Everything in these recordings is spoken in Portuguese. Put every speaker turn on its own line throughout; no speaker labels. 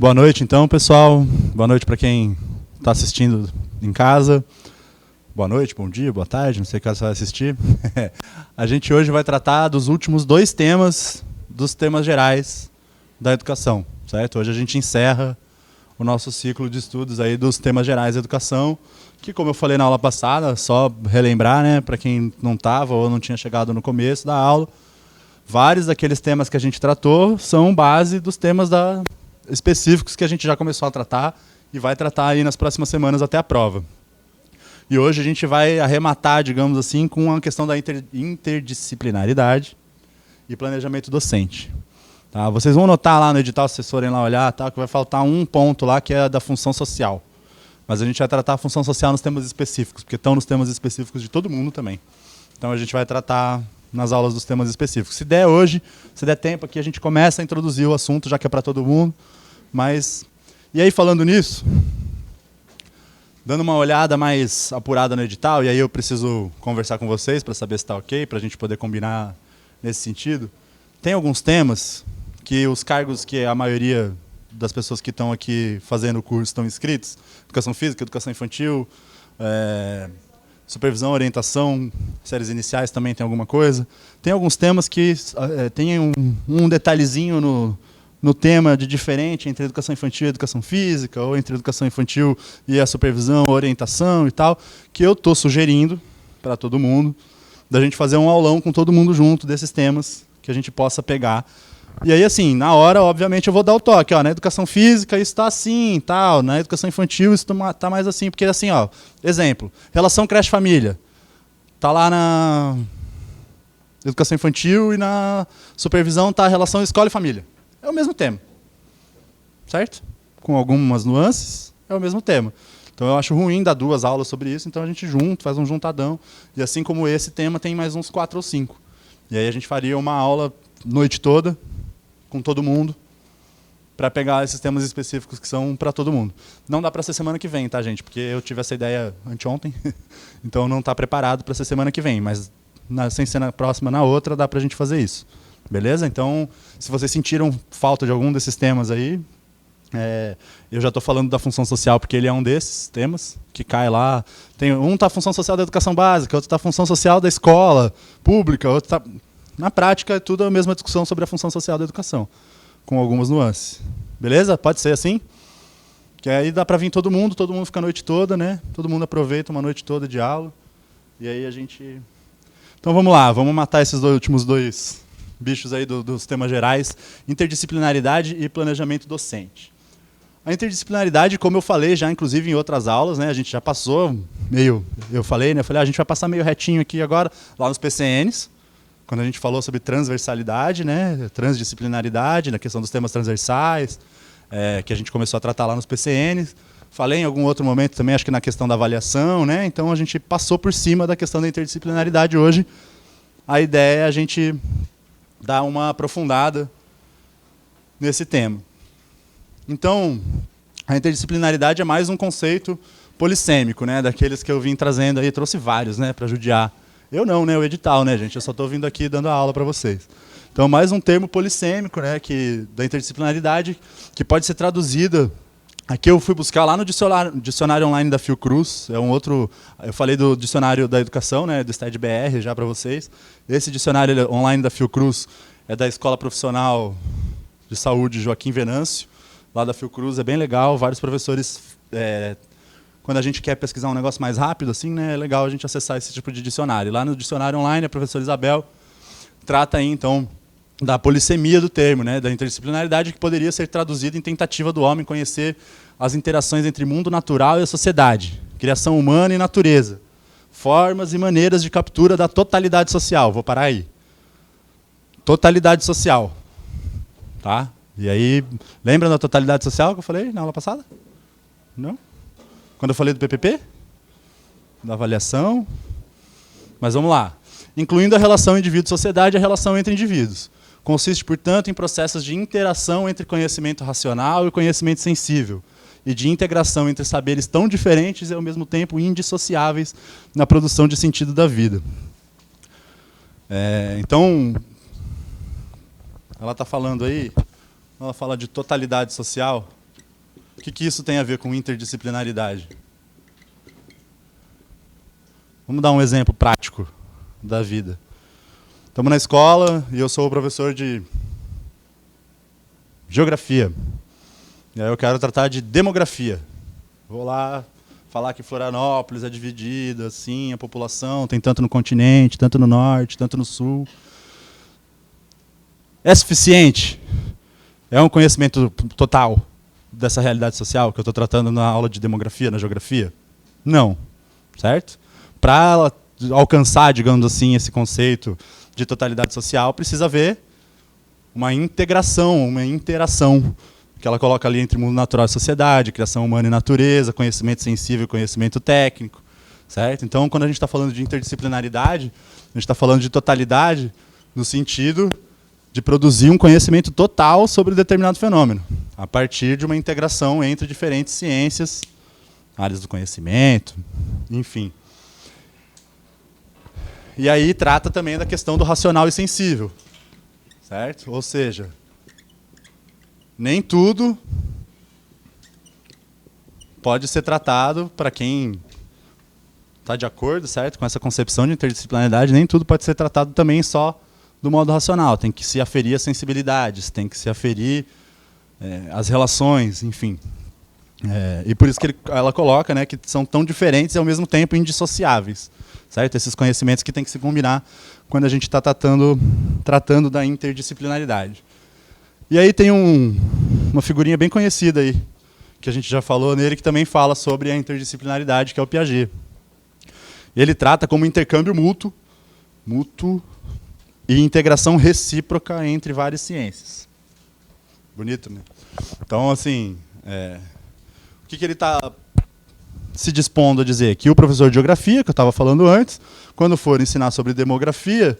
Boa noite, então, pessoal. Boa noite para quem está assistindo em casa. Boa noite, bom dia, boa tarde, não sei o que você vai assistir. A gente hoje vai tratar dos últimos dois temas, dos temas gerais da educação, certo? Hoje a gente encerra o nosso ciclo de estudos aí dos temas gerais da educação, que, como eu falei na aula passada, só relembrar, né, para quem não estava ou não tinha chegado no começo da aula, vários daqueles temas que a gente tratou são base dos temas específicos que a gente já começou a tratar e vai tratar aí nas próximas semanas até a prova. E hoje a gente vai arrematar, digamos assim, com a questão da interdisciplinaridade e planejamento docente. Tá? Vocês vão notar lá no edital, se vocês forem lá olhar, tá, que vai faltar um ponto lá que é da função social. Mas a gente vai tratar a função social nos temas específicos, porque estão nos temas específicos de todo mundo também. Então a gente vai tratar nas aulas dos temas específicos. Se der hoje, se der tempo aqui, a gente começa a introduzir o assunto, já que é para todo mundo. Mas, e aí falando nisso, dando uma olhada mais apurada no edital, e aí eu preciso conversar com vocês para saber se está ok, para a gente poder combinar nesse sentido. Tem alguns temas que os cargos que a maioria das pessoas que estão aqui fazendo o curso estão inscritos, educação física, educação infantil, supervisão, orientação, séries iniciais também tem alguma coisa. Tem alguns temas que tem um detalhezinho no tema de diferente entre educação infantil e educação física, ou entre educação infantil e a supervisão, orientação e tal, que eu estou sugerindo para todo mundo, da gente fazer um aulão com todo mundo junto desses temas, que a gente possa pegar. E aí, assim, na hora, obviamente, eu vou dar o toque. Ó, na educação física isso está assim, tal, na educação infantil isso está mais assim, porque assim, ó, exemplo, relação creche-família. Está lá na educação infantil e na supervisão está a relação escola e família. É o mesmo tema, certo? Com algumas nuances, é o mesmo tema. Então eu acho ruim dar duas aulas sobre isso, então a gente junta, faz um juntadão. E assim como esse tema, tem mais uns 4 ou 5. E aí a gente faria uma aula noite toda, com todo mundo, para pegar esses temas específicos que são para todo mundo. Não dá para ser semana que vem, tá, gente? Porque eu tive essa ideia anteontem, então não está preparado para ser semana que vem, mas sem ser na próxima, na outra, dá para a gente fazer isso. Beleza? Então, se vocês sentiram falta de algum desses temas aí, eu já estou falando da função social, porque ele é um desses temas, que cai lá. Tem um está a função social da educação básica, outro está a função social da escola pública, outro está... Na prática, é tudo a mesma discussão sobre a função social da educação, com algumas nuances. Beleza? Pode ser assim? Que aí dá para vir todo mundo fica a noite toda, né? Todo mundo aproveita uma noite toda de aula. E aí a gente... Então vamos lá, vamos matar esses últimos dois bichos aí dos temas gerais, interdisciplinaridade e planejamento docente. A interdisciplinaridade, como eu falei já, inclusive em outras aulas, né, a gente já passou meio... Eu falei, a gente vai passar meio retinho aqui agora, lá nos PCNs, quando a gente falou sobre transversalidade, né, transdisciplinaridade, na questão dos temas transversais, que a gente começou a tratar lá nos PCNs. Falei em algum outro momento também, acho que na questão da avaliação, né, então a gente passou por cima da questão da interdisciplinaridade hoje. A ideia é a gente dar uma aprofundada nesse tema. Então, a interdisciplinaridade é mais um conceito polissêmico, né, daqueles que eu vim trazendo aí, trouxe vários, né, para judiar. Eu não, né, o edital, né, gente, eu só estou vindo aqui dando a aula para vocês. Então, mais um termo polissêmico, né, da interdisciplinaridade, que pode ser traduzida. Aqui eu fui buscar lá no dicionário online da Fiocruz, é um outro, eu falei do dicionário da educação, né, do STAD-BR já para vocês. Esse dicionário online da Fiocruz é da Escola Profissional de Saúde Joaquim Venâncio, lá da Fiocruz, é bem legal, vários professores, quando a gente quer pesquisar um negócio mais rápido, assim, né, é legal a gente acessar esse tipo de dicionário. Lá no dicionário online, a professora Isabel trata aí, então, da polissemia do termo, né, da interdisciplinaridade, que poderia ser traduzida em tentativa do homem conhecer as interações entre mundo natural e a sociedade, criação humana e natureza, formas e maneiras de captura da totalidade social. Vou parar aí. Totalidade social. Tá? E aí, lembra da totalidade social que eu falei na aula passada? Não? Quando eu falei do PPP? Da avaliação? Mas vamos lá. Incluindo a relação indivíduo-sociedade e a relação entre indivíduos. Consiste, portanto, em processos de interação entre conhecimento racional e conhecimento sensível, e de integração entre saberes tão diferentes e, ao mesmo tempo, indissociáveis na produção de sentido da vida. Então, ela está falando aí, ela fala de totalidade social, O que isso tem a ver com interdisciplinaridade? Vamos dar um exemplo prático da vida. Estamos na escola e eu sou o professor de geografia. E aí eu quero tratar de demografia. Vou lá falar que Florianópolis é dividida, assim, a população tem tanto no continente, tanto no norte, tanto no sul. É suficiente? É um conhecimento total dessa realidade social que eu estou tratando na aula de demografia, na geografia? Não, certo? Para alcançar, digamos assim, esse conceito de totalidade social, precisa haver uma integração, uma interação que ela coloca ali entre mundo natural e sociedade, criação humana e natureza, conhecimento sensível e conhecimento técnico, certo? Então, quando a gente está falando de interdisciplinaridade, a gente está falando de totalidade no sentido de produzir um conhecimento total sobre determinado fenômeno, a partir de uma integração entre diferentes ciências, áreas do conhecimento, enfim. E aí trata também da questão do racional e sensível, certo? Ou seja, nem tudo pode ser tratado, para quem está de acordo, certo, com essa concepção de interdisciplinaridade, nem tudo pode ser tratado também só do modo racional. Tem que se aferir as sensibilidades, tem que se aferir as relações, enfim. E por isso que ela coloca, né, que são tão diferentes e ao mesmo tempo indissociáveis, certo? Esses conhecimentos que tem que se combinar quando a gente está tratando da interdisciplinaridade. E aí tem uma figurinha bem conhecida aí, que a gente já falou nele, que também fala sobre a interdisciplinaridade, que é o Piaget. E ele trata como intercâmbio mútuo e integração recíproca entre várias ciências. Bonito, né? Então, assim, o que ele está se dispondo a dizer? Que o professor de geografia, que eu estava falando antes, quando for ensinar sobre demografia,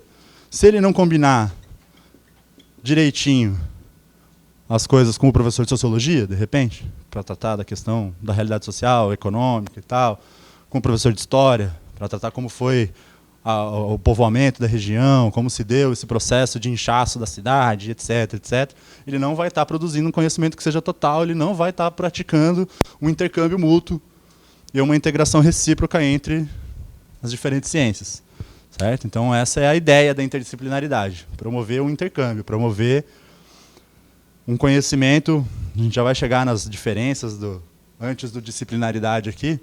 se ele não combinar direitinho as coisas com o professor de sociologia, de repente, para tratar da questão da realidade social, econômica e tal, com o professor de história, para tratar como foi o povoamento da região, como se deu esse processo de inchaço da cidade, etc, etc, ele não vai estar produzindo um conhecimento que seja total, ele não vai estar praticando um intercâmbio mútuo e uma integração recíproca entre as diferentes ciências, certo? Então essa é a ideia da interdisciplinaridade, promover um intercâmbio, promover um conhecimento. A gente já vai chegar nas diferenças antes do disciplinaridade aqui,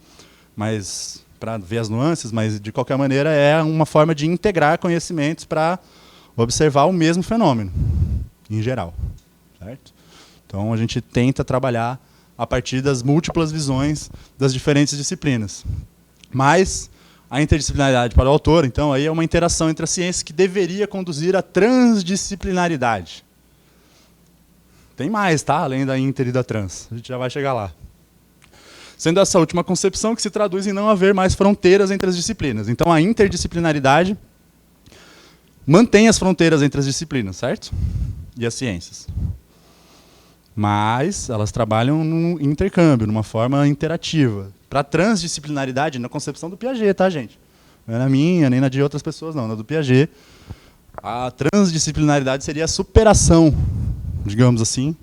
mas para ver as nuances, mas de qualquer maneira é uma forma de integrar conhecimentos para observar o mesmo fenômeno, em geral, certo? Então a gente tenta trabalhar a partir das múltiplas visões das diferentes disciplinas. Mas a interdisciplinaridade para o autor, então, aí é uma interação entre as ciências que deveria conduzir à transdisciplinaridade. Tem mais, tá? Além da inter e da trans. A gente já vai chegar lá. Sendo essa última concepção que se traduz em não haver mais fronteiras entre as disciplinas. Então, a interdisciplinaridade mantém as fronteiras entre as disciplinas, certo? E as ciências. Mas elas trabalham no intercâmbio, numa forma interativa. Para a transdisciplinaridade, na concepção do Piaget, tá, gente? Não é na minha, nem na de outras pessoas, não. Na do Piaget, a transdisciplinaridade seria a superação, digamos assim,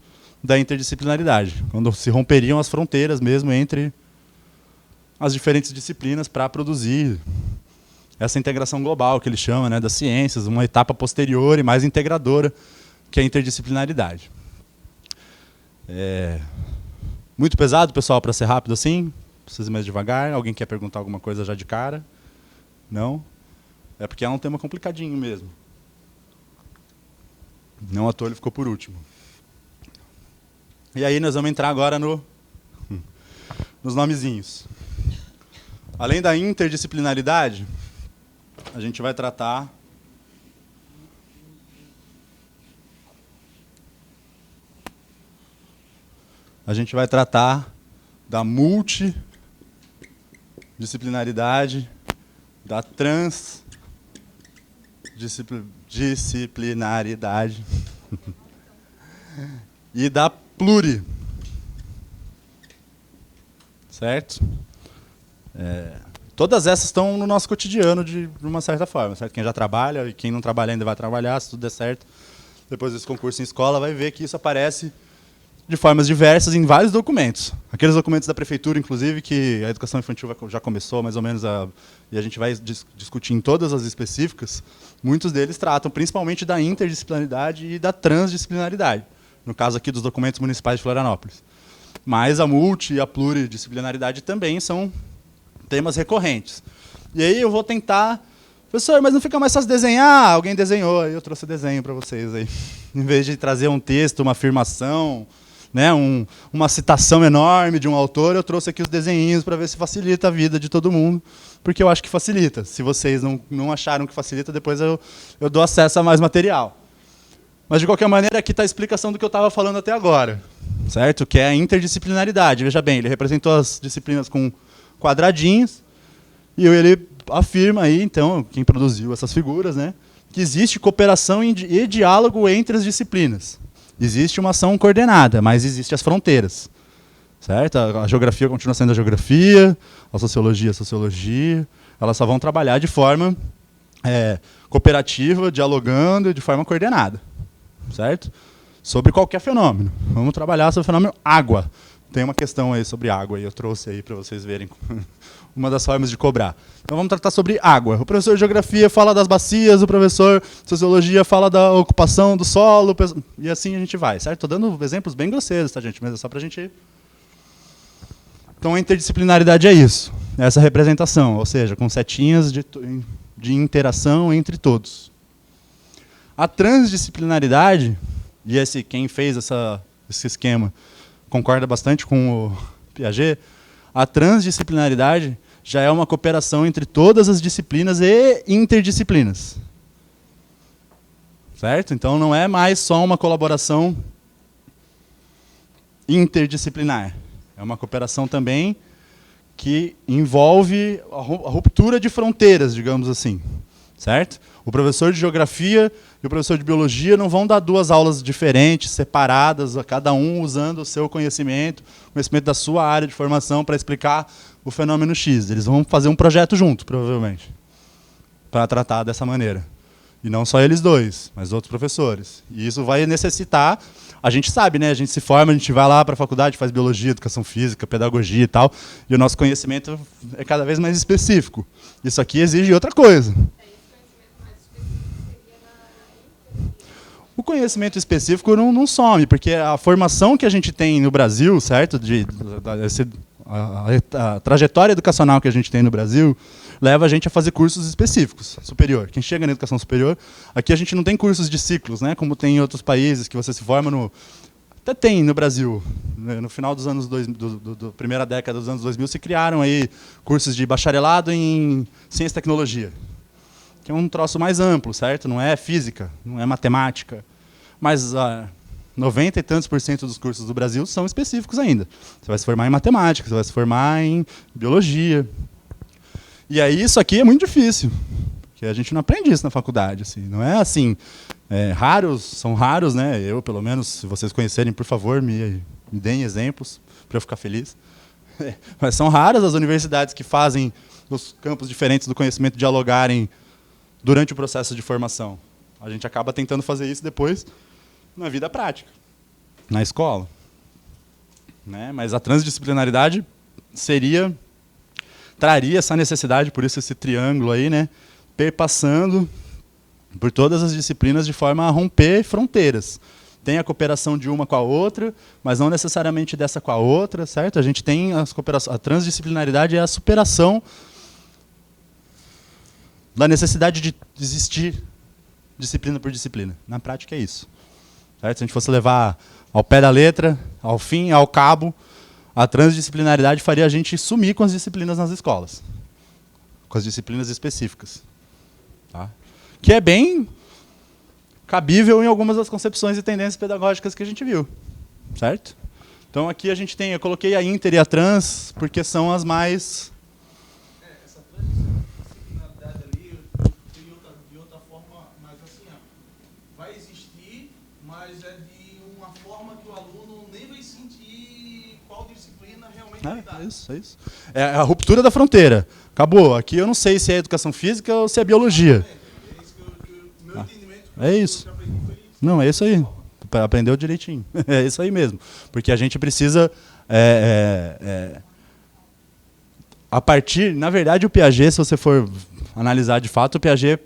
da interdisciplinaridade, quando se romperiam as fronteiras mesmo entre as diferentes disciplinas para produzir essa integração global, que ele chama, né, das ciências, uma etapa posterior e mais integradora, que é a interdisciplinaridade. Muito pesado, pessoal, para ser rápido assim? Preciso ir mais devagar? Alguém quer perguntar alguma coisa já de cara? Não? É porque é um tema complicadinho mesmo. Não à toa ele ficou por último. E aí nós vamos entrar agora nos nomezinhos. Além da interdisciplinaridade, a gente vai tratar da multidisciplinaridade, da transdisciplinaridade e da pluri. Certo? Todas essas estão no nosso cotidiano de uma certa forma, certo? Quem já trabalha e quem não trabalha ainda vai trabalhar, se tudo der certo, depois desse concurso em escola, vai ver que isso aparece de formas diversas em vários documentos. Aqueles documentos da prefeitura, inclusive, que a educação infantil já começou mais ou menos e a gente vai discutir em todas as específicas, muitos deles tratam principalmente da interdisciplinaridade e da transdisciplinaridade, no caso aqui dos documentos municipais de Florianópolis. Mas a multi e a pluridisciplinaridade também são temas recorrentes. E aí eu vou tentar... Professor, mas não fica mais fácil desenhar? Alguém desenhou, aí eu trouxe desenho para vocês aí. Em vez de trazer um texto, uma afirmação, né, uma citação enorme de um autor, eu trouxe aqui os desenhinhos para ver se facilita a vida de todo mundo, porque eu acho que facilita. Se vocês não acharam que facilita, depois eu dou acesso a mais material. Mas, de qualquer maneira, aqui está a explicação do que eu estava falando até agora, certo? Que é a interdisciplinaridade. Veja bem, ele representou as disciplinas com quadradinhos, e ele afirma aí, então, quem produziu essas figuras, né, que existe cooperação e diálogo entre as disciplinas. Existe uma ação coordenada, mas existem as fronteiras. Certo? A geografia continua sendo a geografia, a sociologia. Elas só vão trabalhar de forma cooperativa, dialogando, de forma coordenada. Certo? Sobre qualquer fenômeno. Vamos trabalhar sobre o fenômeno água. Tem uma questão aí sobre água, e eu trouxe aí para vocês verem uma das formas de cobrar. Então vamos tratar sobre água. O professor de geografia fala das bacias, o professor de sociologia fala da ocupação do solo, e assim a gente vai, certo? Estou dando exemplos bem grosseiros, tá, gente? Mas é só para a gente... Então a interdisciplinaridade é isso, essa representação, ou seja, com setinhas de interação entre todos. A transdisciplinaridade, e quem fez esse esquema concorda bastante com o Piaget, a transdisciplinaridade já é uma cooperação entre todas as disciplinas e interdisciplinas. Certo? Então não é mais só uma colaboração interdisciplinar. É uma cooperação também que envolve a ruptura de fronteiras, digamos assim. Certo? O professor de geografia e o professor de biologia não vão dar duas aulas diferentes, separadas, cada um usando o seu conhecimento da sua área de formação para explicar o fenômeno X. Eles vão fazer um projeto junto, provavelmente, para tratar dessa maneira. E não só eles dois, mas outros professores. E isso vai necessitar... A gente sabe, né? A gente se forma, a gente vai lá para a faculdade, faz biologia, educação física, pedagogia e tal, e o nosso conhecimento é cada vez mais específico. Isso aqui exige outra coisa. O conhecimento específico não some, porque a formação que a gente tem no Brasil, certo? A trajetória educacional que a gente tem no Brasil leva a gente a fazer cursos específicos, superior. Quem chega na educação superior, aqui a gente não tem cursos de ciclos, né? Como tem em outros países, que você se forma no... Até tem no Brasil. No final dos anos primeira década dos anos 2000, se criaram aí cursos de bacharelado em ciência e tecnologia, que é um troço mais amplo, certo? Não é física, não é matemática, mas 90 e tantos % dos cursos do Brasil são específicos ainda. Você vai se formar em matemática, você vai se formar em biologia. E aí isso aqui é muito difícil, porque a gente não aprende isso na faculdade. Assim. Não é assim, são raros, né? Eu, pelo menos, se vocês conhecerem, por favor, me deem exemplos para eu ficar feliz. Mas são raras as universidades que fazem os campos diferentes do conhecimento dialogarem durante o processo de formação. A gente acaba tentando fazer isso depois na vida prática, na escola. Né? Mas a transdisciplinaridade traria essa necessidade, por isso esse triângulo aí, né? Perpassando por todas as disciplinas de forma a romper fronteiras. Tem a cooperação de uma com a outra, mas não necessariamente dessa com a outra, certo? A gente tem a transdisciplinaridade é a superação da necessidade de existir disciplina por disciplina. Na prática é isso. Certo? Se a gente fosse levar ao pé da letra, ao fim, ao cabo, a transdisciplinaridade faria a gente sumir com as disciplinas nas escolas. Com as disciplinas específicas. Tá? Que é bem cabível em algumas das concepções e tendências pedagógicas que a gente viu. Certo? Então aqui a gente tem, eu coloquei a inter e a trans, porque são as mais...
Essa transdisciplinaridade ali, de outra forma, mas assim, vai existir, mas é de uma forma que o aluno nem vai sentir qual disciplina realmente ele dá.
É isso. É a ruptura da fronteira. Acabou. Aqui eu não sei se é educação física ou se é biologia.
É isso que o meu entendimento.
É isso. Não, é isso aí. aprendeu direitinho. É isso aí mesmo. Porque a gente precisa... a partir... Na verdade, o Piaget, se você for analisar de fato, o Piaget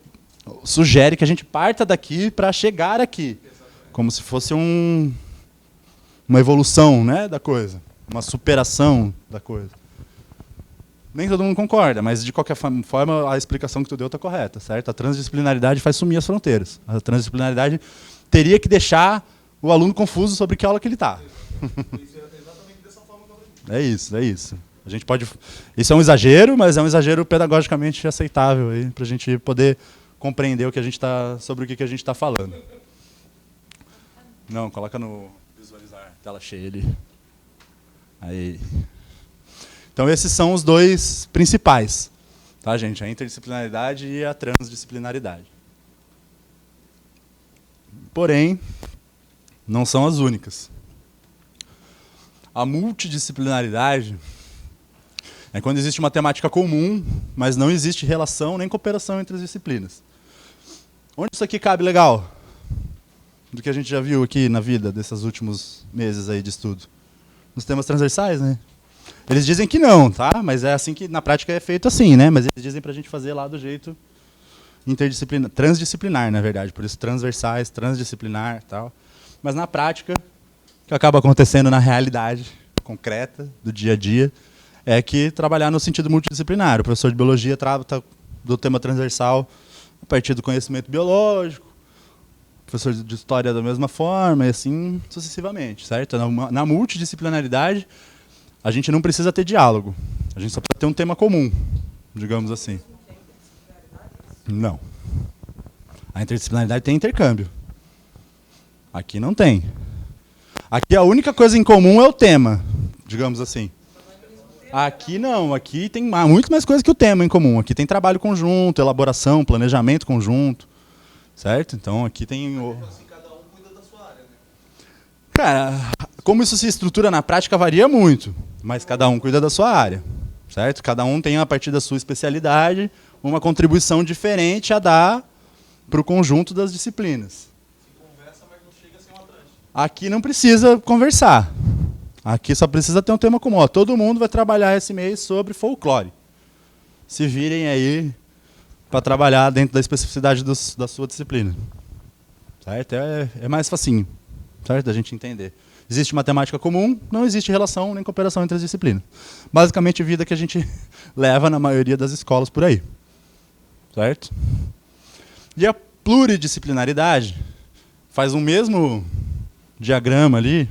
sugere que a gente parta daqui para chegar aqui. Como se fosse uma evolução, né, da coisa. Uma superação da coisa. Nem todo mundo concorda, mas de qualquer forma a explicação que tu deu está correta, certo? A transdisciplinaridade faz sumir as fronteiras. A transdisciplinaridade teria que deixar o aluno confuso sobre que aula que ele está.
Exatamente dessa forma que eu aprendi.
É isso, é isso. A gente pode... Isso é um exagero, mas é um exagero pedagogicamente aceitável para a gente poder compreender o que a gente sobre o que a gente está falando. Não, coloca no visualizar, tela cheia ali. Aí. Então esses são os dois principais, tá, gente? A interdisciplinaridade e a transdisciplinaridade. Porém, não são as únicas. A multidisciplinaridade é quando existe uma temática comum, mas não existe relação nem cooperação entre as disciplinas. Onde isso aqui cabe legal? Do que a gente já viu aqui na vida desses últimos meses aí de estudo. Nos temas transversais, né? Eles dizem que não, tá? Mas é assim que na prática é feito assim, né? Mas eles dizem para a gente fazer lá do jeito interdisciplinar, transdisciplinar, na verdade. Por isso transversais, transdisciplinar, tal. Mas na prática, o que acaba acontecendo na realidade concreta do dia a dia é que trabalhar no sentido multidisciplinar. O professor de biologia trata do tema transversal a partir do conhecimento biológico, o professor de história da mesma forma, e assim sucessivamente, certo? Na multidisciplinaridade, a gente não precisa ter diálogo. A gente só precisa ter um tema comum, digamos assim. Não. A interdisciplinaridade tem intercâmbio. Aqui não tem. Aqui a única coisa em comum é o tema, digamos assim. Aqui não, aqui tem muito mais coisa que o tema em comum. Aqui tem trabalho conjunto, elaboração, planejamento conjunto, certo? Então aqui tem...
Assim, cada um cuida da sua área, né?
Cara, como isso se estrutura na prática varia muito, mas cada um cuida da sua área, certo? Cada um tem, a partir da sua especialidade, uma contribuição diferente a dar para o conjunto das disciplinas.
Se conversa, mas não chega a ser uma tranche.
Aqui não precisa conversar. Aqui só precisa ter um tema comum. Ó, todo mundo vai trabalhar esse mês sobre folclore. Se virem aí para trabalhar dentro da especificidade da sua disciplina. Certo? É mais facinho, certo? Da gente entender. Existe matemática comum, não existe relação nem cooperação entre as disciplinas. Basicamente, vida que a gente leva na maioria das escolas por aí. Certo? E a pluridisciplinaridade faz o mesmo diagrama ali,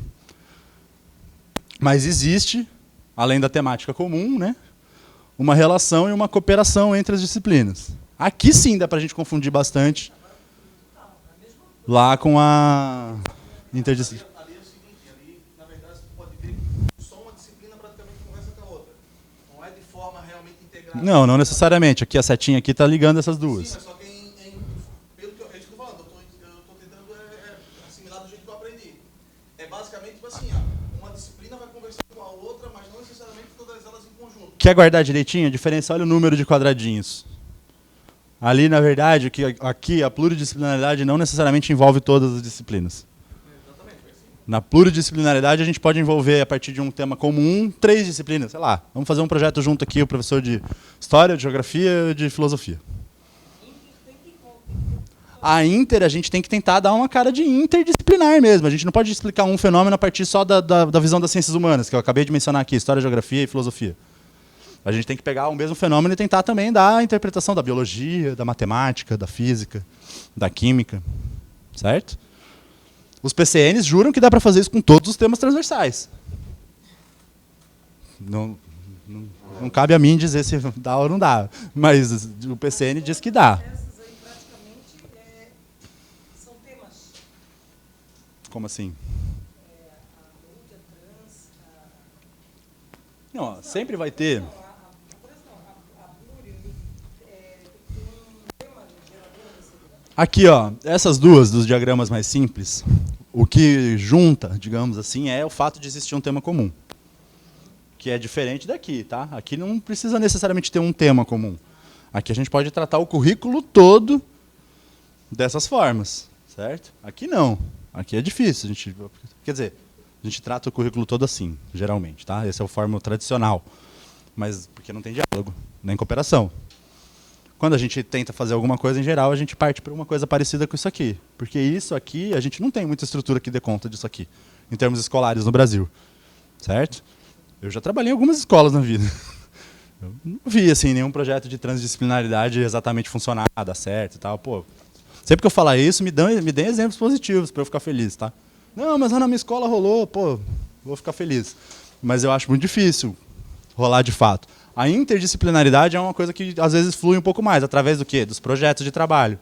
mas existe, além da temática comum, né, uma relação e uma cooperação entre as disciplinas. Aqui sim dá para a gente confundir bastante lá com a interdisciplina.
Ali é o seguinte, ali, na verdade, você pode ver que só uma disciplina praticamente conversa com a outra. Não é de forma realmente integrada.
Não, não necessariamente. Aqui a setinha aqui está ligando essas duas.
Sim, mas só que pelo que eu estou falando, eu estou tentando assimilar do jeito que eu aprendi. É basicamente tipo assim, ó, uma disciplina vai conversar com a outra, mas não necessariamente todas elas em conjunto.
Quer guardar direitinho? A diferença, olha o número de quadradinhos. Ali, na verdade, aqui a pluridisciplinaridade não necessariamente envolve todas as disciplinas.
Exatamente, foi assim.
Na pluridisciplinaridade, a gente pode envolver, a partir de um tema comum, 3 disciplinas. Sei lá, vamos fazer um projeto junto aqui, o professor de História, de Geografia e de Filosofia. A inter, a gente tem que tentar dar uma cara de interdisciplinar mesmo. A gente não pode explicar um fenômeno a partir só da visão das ciências humanas, que eu acabei de mencionar aqui, História, Geografia e Filosofia. A gente tem que pegar o mesmo fenômeno e tentar também dar a interpretação da biologia, da matemática, da física, da química, certo? Os PCNs juram que dá para fazer isso com todos os temas transversais. Não cabe a mim dizer se dá ou não dá, mas o PCN diz que dá.
Essas aí praticamente são temas.
Como assim?
A luta, trans,
Não, sempre vai ter.
a plúrio, tem um tema gerador desse.
Aqui, ó, essas duas dos diagramas mais simples, o que junta, digamos assim, é o fato de existir um tema comum. Que é diferente daqui, tá? Aqui não precisa necessariamente ter um tema comum. Aqui a gente pode tratar o currículo todo dessas formas, certo? Aqui não. Aqui é difícil. Quer dizer, a gente trata o currículo todo assim, geralmente. Tá? Esse é o formato tradicional. Mas porque não tem diálogo, nem cooperação. Quando a gente tenta fazer alguma coisa, em geral, a gente parte para uma coisa parecida com isso aqui. Porque isso aqui, a gente não tem muita estrutura que dê conta disso aqui, em termos escolares no Brasil. Certo? Eu já trabalhei em algumas escolas na vida. Eu não vi assim, nenhum projeto de transdisciplinaridade exatamente funcionar, dar certo e tal. Pô, sempre que eu falar isso, me deem exemplos positivos para eu ficar feliz. Tá? Não, mas na minha escola rolou, pô, vou ficar feliz. Mas eu acho muito difícil rolar de fato. A interdisciplinaridade é uma coisa que às vezes flui um pouco mais, através do quê? Dos projetos de trabalho.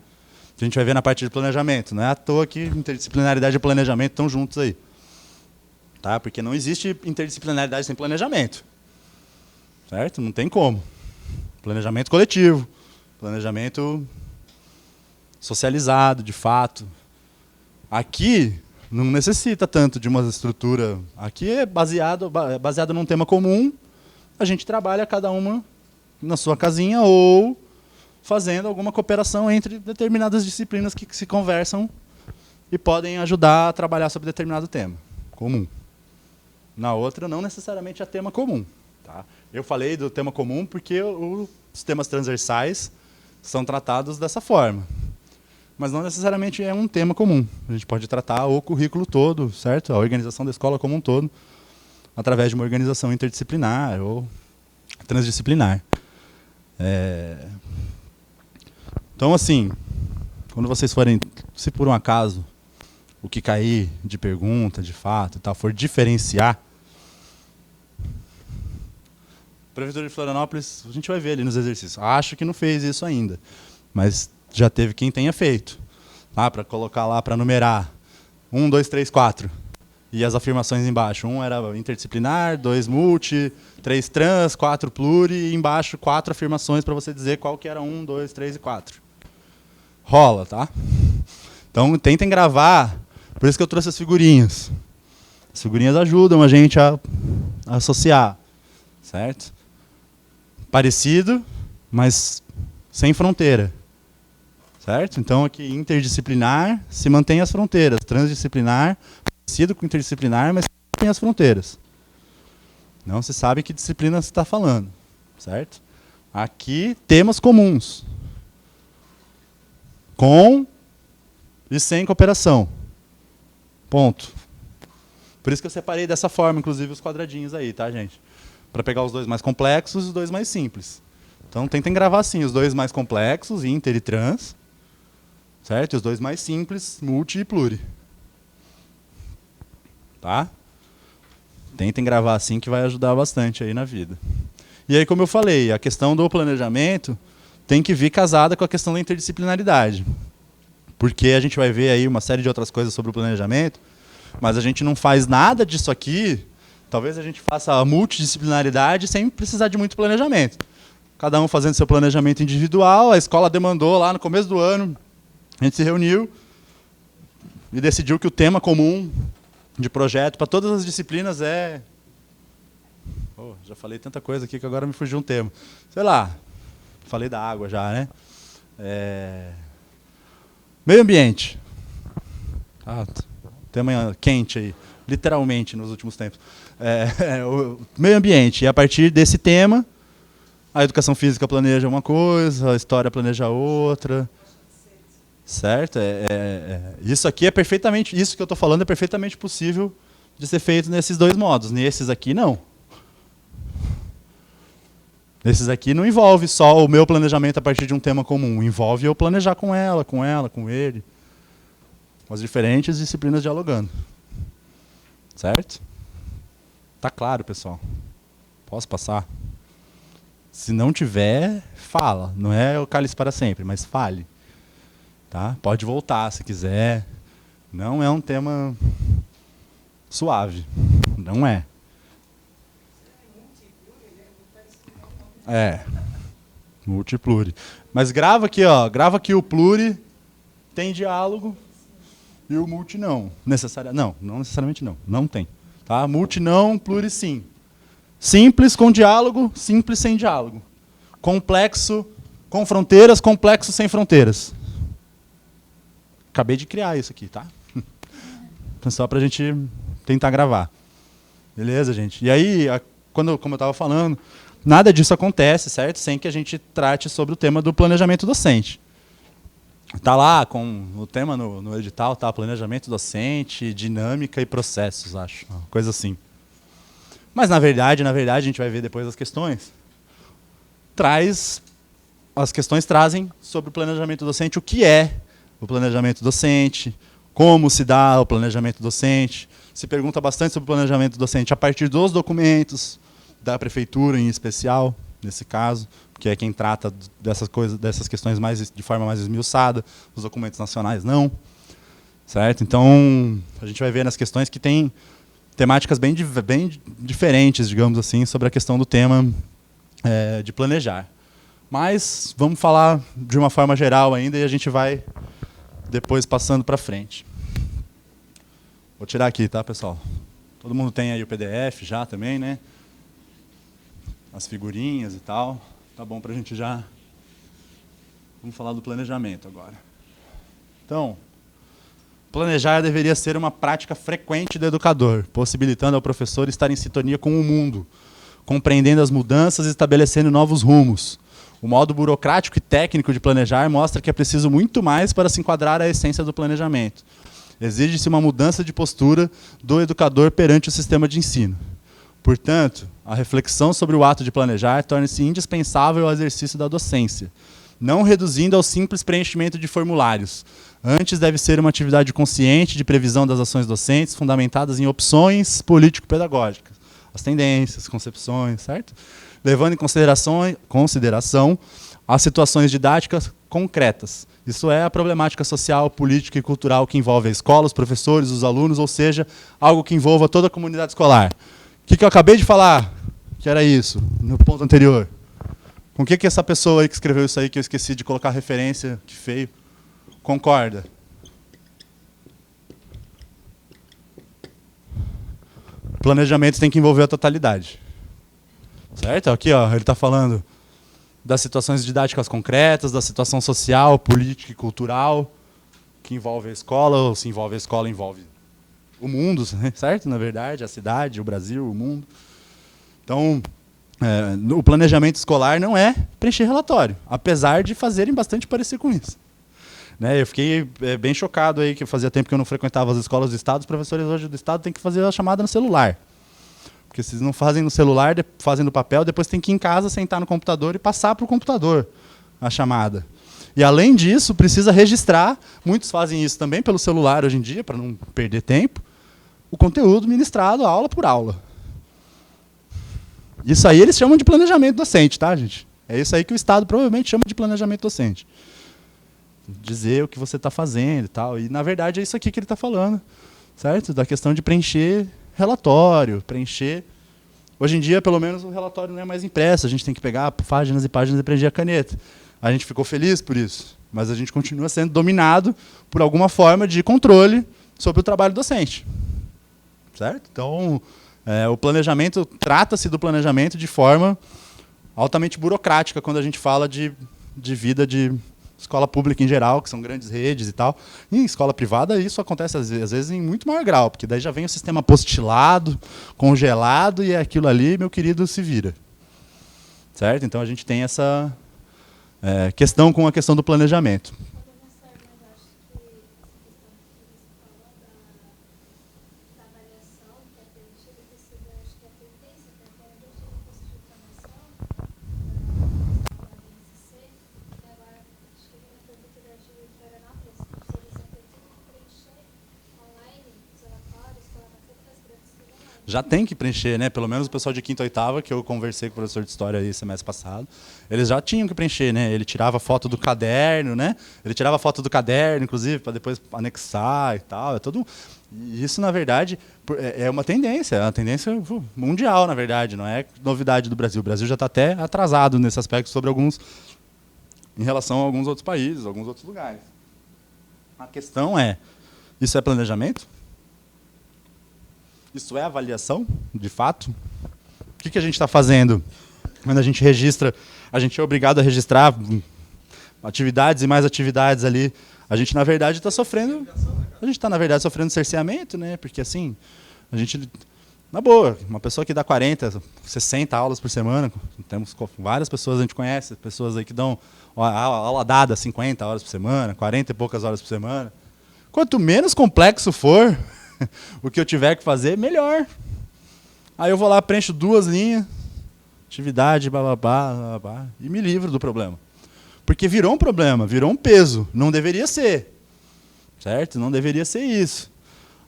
Que a gente vai ver na parte de planejamento. Não é à toa que interdisciplinaridade e planejamento estão juntos aí. Tá? Porque não existe interdisciplinaridade sem planejamento. Certo? Não tem como. Planejamento coletivo, planejamento socializado, de fato. Aqui não necessita tanto de uma estrutura. Aqui é baseado num tema comum. A gente trabalha cada uma na sua casinha ou fazendo alguma cooperação entre determinadas disciplinas que se conversam e podem ajudar a trabalhar sobre determinado tema comum. Na outra, não necessariamente é tema comum. Tá? Eu falei do tema comum porque os temas transversais são tratados dessa forma. Mas não necessariamente é um tema comum. A gente pode tratar o currículo todo, certo? A organização da escola como um todo, através de uma organização interdisciplinar ou transdisciplinar. Então, assim, quando vocês forem, se por um acaso, o que cair de pergunta, de fato, e tal, for diferenciar, Prefeitura de Florianópolis, a gente vai ver ali nos exercícios. Acho que não fez isso ainda, mas já teve quem tenha feito. Tá? Para colocar lá, para numerar 1, 2, 3, 4. E as afirmações embaixo. 1 era interdisciplinar, 2 multi, 3 trans, 4 pluri, e embaixo 4 afirmações para você dizer qual que era 1, 2, 3 e 4. Rola, tá? Então tentem gravar, por isso que eu trouxe as figurinhas. As figurinhas ajudam a gente a associar, certo? Parecido, mas sem fronteira. Certo? Então aqui interdisciplinar se mantém as fronteiras, transdisciplinar parecido com interdisciplinar, mas tem as fronteiras. Não se sabe que disciplina se está falando, certo? Aqui temas comuns, com e sem cooperação. Ponto. Por isso que eu separei dessa forma, inclusive os quadradinhos aí, tá, gente? Para pegar os dois mais complexos e os dois mais simples. Então tentem gravar assim, os dois mais complexos, inter e trans, certo? E os dois mais simples, multi e pluri. Tá? Tentem gravar assim que vai ajudar bastante aí na vida. E aí, como eu falei, a questão do planejamento tem que vir casada com a questão da interdisciplinaridade. Porque a gente vai ver aí uma série de outras coisas sobre o planejamento, mas a gente não faz nada disso aqui, talvez a gente faça a multidisciplinaridade sem precisar de muito planejamento. Cada um fazendo seu planejamento individual, a escola demandou lá no começo do ano, a gente se reuniu e decidiu que o tema comum de projeto para todas as disciplinas é... Oh, já falei tanta coisa aqui que agora me fugiu um termo. Sei lá, falei da água já, né? Meio ambiente. Tema quente aí, literalmente nos últimos tempos. O meio ambiente. E a partir desse tema, a educação física planeja uma coisa, a história planeja outra. Certo? Isso aqui é perfeitamente, isso que eu estou falando é perfeitamente possível de ser feito nesses dois modos. Nesses aqui, não. Nesses aqui não envolve só o meu planejamento a partir de um tema comum. Envolve eu planejar com ela, com ele. Com as diferentes disciplinas dialogando. Certo? Tá claro, pessoal? Posso passar? Se não tiver, fala. Não é o cálice para sempre, mas fale. Tá? Pode voltar se quiser. Não é um tema suave. Não é. Multipluri. Mas grava aqui, ó. Grava que o pluri tem diálogo e o multi não. Não necessariamente não. Não tem. Tá? Multi não, pluri sim. Simples com diálogo, simples sem diálogo. Complexo com fronteiras, complexo sem fronteiras. Acabei de criar isso aqui, tá? só para a gente tentar gravar. Beleza, gente? E aí, como eu estava falando, nada disso acontece, certo? Sem que a gente trate sobre o tema do planejamento docente. Está lá com o tema no edital, tá? Planejamento docente, dinâmica e processos, acho. Uma coisa assim. Mas, na verdade, a gente vai ver depois as questões. As questões trazem sobre o planejamento docente o que é o planejamento docente, como se dá o planejamento docente. Se pergunta bastante sobre o planejamento docente a partir dos documentos da prefeitura, em especial, nesse caso, que é quem trata dessas questões de forma mais esmiuçada, os documentos nacionais não. Certo? Então, a gente vai ver nas questões que tem temáticas bem diferentes, digamos assim, sobre a questão do tema de planejar. Mas vamos falar de uma forma geral ainda e a gente vai depois passando para frente. Vou tirar aqui, tá, pessoal? Todo mundo tem aí o PDF já também, né? As figurinhas e tal. Tá bom para a gente já... Vamos falar do planejamento agora. Então, planejar deveria ser uma prática frequente do educador, possibilitando ao professor estar em sintonia com o mundo, compreendendo as mudanças e estabelecendo novos rumos. O modo burocrático e técnico de planejar mostra que é preciso muito mais para se enquadrar à essência do planejamento. Exige-se uma mudança de postura do educador perante o sistema de ensino. Portanto, a reflexão sobre o ato de planejar torna-se indispensável ao exercício da docência, não reduzindo ao simples preenchimento de formulários. Antes deve ser uma atividade consciente de previsão das ações docentes, fundamentadas em opções político-pedagógicas, as tendências, concepções, certo? Levando em consideração as situações didáticas concretas. Isso é a problemática social, política e cultural que envolve a escola, os professores, os alunos, ou seja, algo que envolva toda a comunidade escolar. O que eu acabei de falar, que era isso, no ponto anterior? Com o que essa pessoa aí que escreveu isso aí, que eu esqueci de colocar referência, que feio, concorda? Planejamento tem que envolver a totalidade. Certo? Aqui, ó, ele está falando das situações didáticas concretas, da situação social, política e cultural, que envolve a escola, ou se envolve a escola, envolve o mundo, certo? Na verdade, a cidade, o Brasil, o mundo. Então, o planejamento escolar não é preencher relatório, apesar de fazerem bastante parecer com isso. Né, eu fiquei bem chocado aí, que fazia tempo que eu não frequentava as escolas do Estado. Os professores hoje do Estado têm que fazer a chamada no celular. Porque se não fazem no celular, fazem no papel, depois tem que ir em casa, sentar no computador e passar para o computador a chamada. E, além disso, precisa registrar, muitos fazem isso também pelo celular hoje em dia, para não perder tempo, o conteúdo ministrado aula por aula. Isso aí eles chamam de planejamento docente, tá, gente? É isso aí que o Estado provavelmente chama de planejamento docente. Dizer o que você está fazendo e tal. E, na verdade, é isso aqui que ele está falando, certo? Da questão de preencher relatório, preencher... Hoje em dia, pelo menos, o relatório não é mais impresso. A gente tem que pegar páginas e páginas e preencher a caneta. A gente ficou feliz por isso. Mas a gente continua sendo dominado por alguma forma de controle sobre o trabalho docente. Certo? Então, o planejamento, trata-se do planejamento de forma altamente burocrática, quando a gente fala de vida de escola pública em geral, que são grandes redes e tal. Em escola privada, isso acontece às vezes em muito maior grau, porque daí já vem o sistema apostilado, congelado, e aquilo ali, meu querido, se vira. Certo? Então, a gente tem essa questão com a questão do planejamento. Já tem que preencher, né? Pelo menos o pessoal de quinta e oitava, que eu conversei com o professor de história aí semestre passado, eles já tinham que preencher, né? Ele tirava foto do caderno, né? Ele tirava foto do caderno, inclusive, para depois anexar e tal. É todo... Isso, na verdade, é uma tendência mundial, na verdade, não é novidade do Brasil. O Brasil já está até atrasado nesse aspecto em relação a alguns outros países, alguns outros lugares. A questão é, isso é planejamento? Isso é avaliação, de fato? O que a gente está fazendo quando a gente registra? A gente é obrigado a registrar atividades e mais atividades ali. A gente, na verdade, está sofrendo... A gente está, na verdade, sofrendo cerceamento, né? Porque, assim, a gente, na boa, uma pessoa que dá 40, 60 aulas por semana, temos várias pessoas, a gente conhece, pessoas aí que dão aula dada 50 horas por semana, 40 e poucas horas por semana. Quanto menos complexo for o que eu tiver que fazer, melhor. Aí eu vou lá, preencho 2 linhas, atividade, bababá, e me livro do problema. Porque virou um problema, virou um peso. Não deveria ser. Certo? Não deveria ser isso.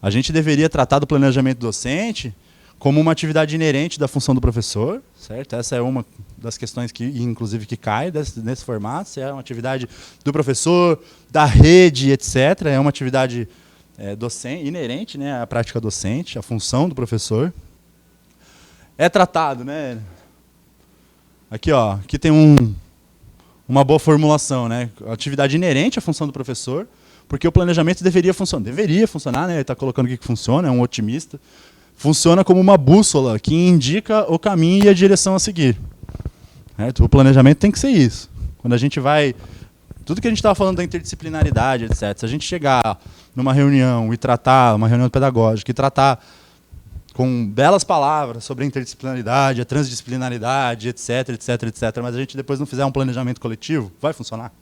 A gente deveria tratar do planejamento docente como uma atividade inerente da função do professor. Certo? Essa é uma das questões que, inclusive, que cai nesse formato. Se é uma atividade do professor, da rede, etc. É uma atividade docente, inerente, né, à prática docente, à função do professor. É tratado, né? Aqui, ó, aqui tem uma boa formulação, né? Atividade inerente à função do professor, porque o planejamento deveria funcionar, né? Ele está colocando aqui que funciona, é um otimista. Funciona como uma bússola que indica o caminho e a direção a seguir. Certo? O planejamento tem que ser isso. Quando a gente vai... Tudo que a gente estava falando da interdisciplinaridade, etc. Se a gente chegar numa reunião e tratar, uma reunião pedagógica, e tratar com belas palavras sobre a interdisciplinaridade, a transdisciplinaridade, etc, etc, etc, mas a gente depois não fizer um planejamento coletivo, vai funcionar?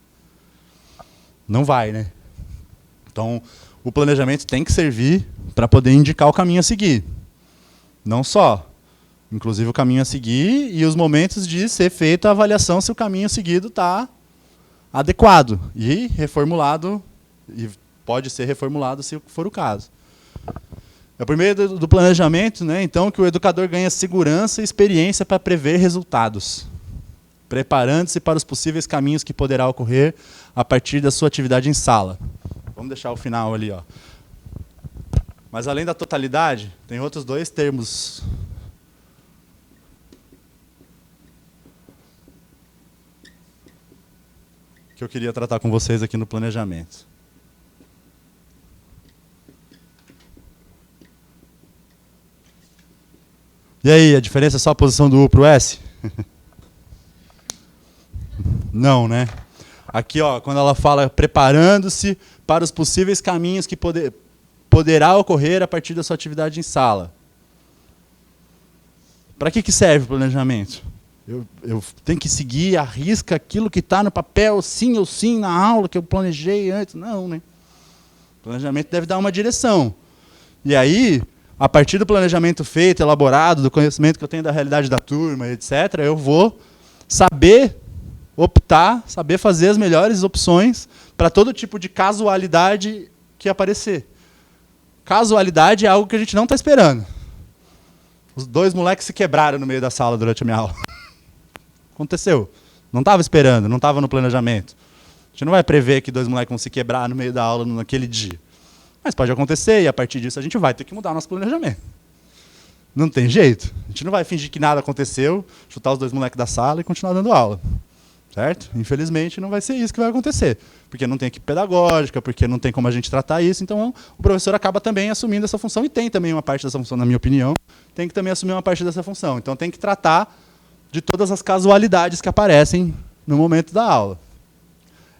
Não vai, né? Então, o planejamento tem que servir para poder indicar o caminho a seguir. Não só. Inclusive o caminho a seguir e os momentos de ser feita a avaliação se o caminho seguido está adequado e reformulado, e pode ser reformulado se for o caso. É o primeiro do planejamento, né, então, que o educador ganha segurança e experiência para prever resultados, preparando-se para os possíveis caminhos que poderá ocorrer a partir da sua atividade em sala. Vamos deixar o final ali, ó. Mas além da totalidade, tem outros 2 termos que eu queria tratar com vocês aqui no planejamento. E aí, a diferença é só a posição do U para o S? Não, né? Aqui, ó, quando ela fala preparando-se para os possíveis caminhos que poderá ocorrer a partir da sua atividade em sala. Para que serve o planejamento? Eu tenho que seguir à risca aquilo que está no papel, sim ou sim, na aula que eu planejei antes? Não, né? O planejamento deve dar uma direção. E aí, a partir do planejamento feito, elaborado, do conhecimento que eu tenho da realidade da turma, etc., eu vou saber optar, saber fazer as melhores opções para todo tipo de casualidade que aparecer. Casualidade é algo que a gente não está esperando. Os 2 moleques se quebraram no meio da sala durante a minha aula. Aconteceu. Não estava esperando, não estava no planejamento. A gente não vai prever que 2 moleques vão se quebrar no meio da aula naquele dia. Mas pode acontecer e, a partir disso, a gente vai ter que mudar o nosso planejamento. Não tem jeito. A gente não vai fingir que nada aconteceu, chutar os 2 moleques da sala e continuar dando aula. Certo? Infelizmente, não vai ser isso que vai acontecer. Porque não tem equipe pedagógica, porque não tem como a gente tratar isso. Então, o professor acaba também assumindo essa função, e tem também uma parte dessa função, na minha opinião, tem que também assumir uma parte dessa função. Então, tem que tratar de todas as casualidades que aparecem no momento da aula.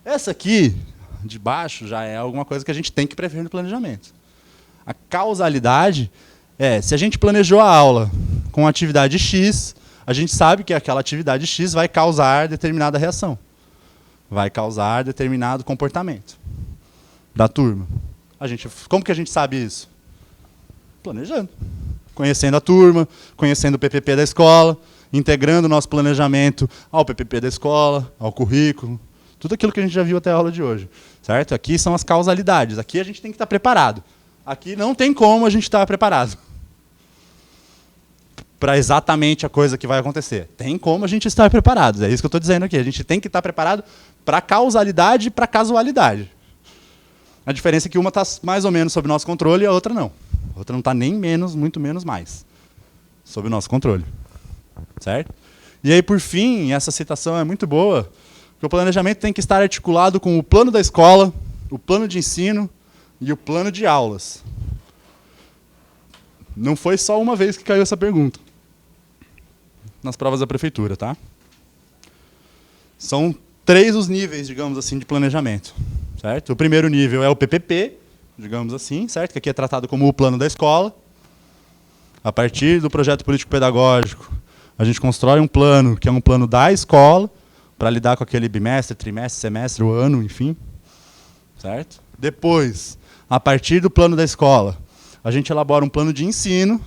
Essa aqui, de baixo, já é alguma coisa que a gente tem que prever no planejamento. A causalidade é, se a gente planejou a aula com atividade X, a gente sabe que aquela atividade X vai causar determinada reação. Vai causar determinado comportamento da turma. Como que a gente sabe isso? Planejando. Conhecendo a turma, conhecendo o PPP da escola, integrando o nosso planejamento ao PPP da escola, ao currículo, tudo aquilo que a gente já viu até a aula de hoje. Certo? Aqui são as causalidades. Aqui a gente tem que estar preparado. Aqui não tem como a gente estar preparado para exatamente a coisa que vai acontecer. Tem como a gente estar preparado. É isso que eu estou dizendo aqui. A gente tem que estar preparado para causalidade e para casualidade. A diferença é que uma está mais ou menos sob nosso controle e a outra não. A outra não está nem menos, muito menos mais sob o nosso controle. Certo? E aí, por fim, essa citação é muito boa, que o planejamento tem que estar articulado com o plano da escola, o plano de ensino e o plano de aulas. Não foi só uma vez que caiu essa pergunta nas provas da prefeitura, tá? São 3 os níveis, digamos assim, de planejamento. Certo? O primeiro nível é o PPP, digamos assim, certo? Que aqui é tratado como o plano da escola. A partir do projeto político-pedagógico, a gente constrói um plano, que é um plano da escola, para lidar com aquele bimestre, trimestre, semestre, o ano, enfim. Certo? Depois, a partir do plano da escola, a gente elabora um plano de ensino,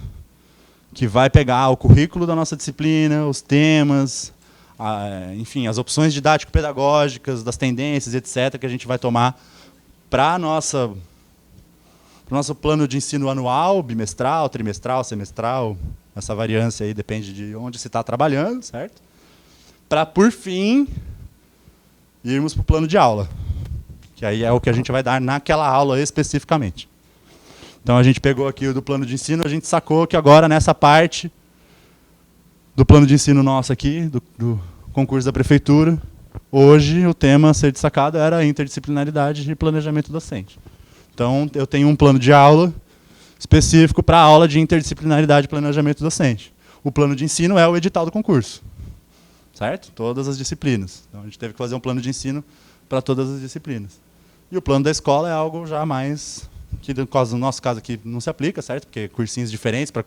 que vai pegar o currículo da nossa disciplina, os temas, enfim, as opções didático-pedagógicas, das tendências, etc., que a gente vai tomar para o nosso plano de ensino anual, bimestral, trimestral, semestral, essa variância aí depende de onde se está trabalhando, certo? Para, por fim, irmos para o plano de aula, que aí é o que a gente vai dar naquela aula especificamente. Então, a gente pegou aqui o do plano de ensino, a gente sacou que agora, nessa parte do plano de ensino nosso aqui, do concurso da prefeitura, hoje o tema a ser destacado era a interdisciplinaridade e planejamento docente. Então, eu tenho um plano de aula específico para a aula de interdisciplinaridade e planejamento docente. O plano de ensino é o edital do concurso, certo? Todas as disciplinas. Então, a gente teve que fazer um plano de ensino para todas as disciplinas. E o plano da escola é algo já mais, que no nosso caso aqui não se aplica, certo? Porque cursinhos diferentes, para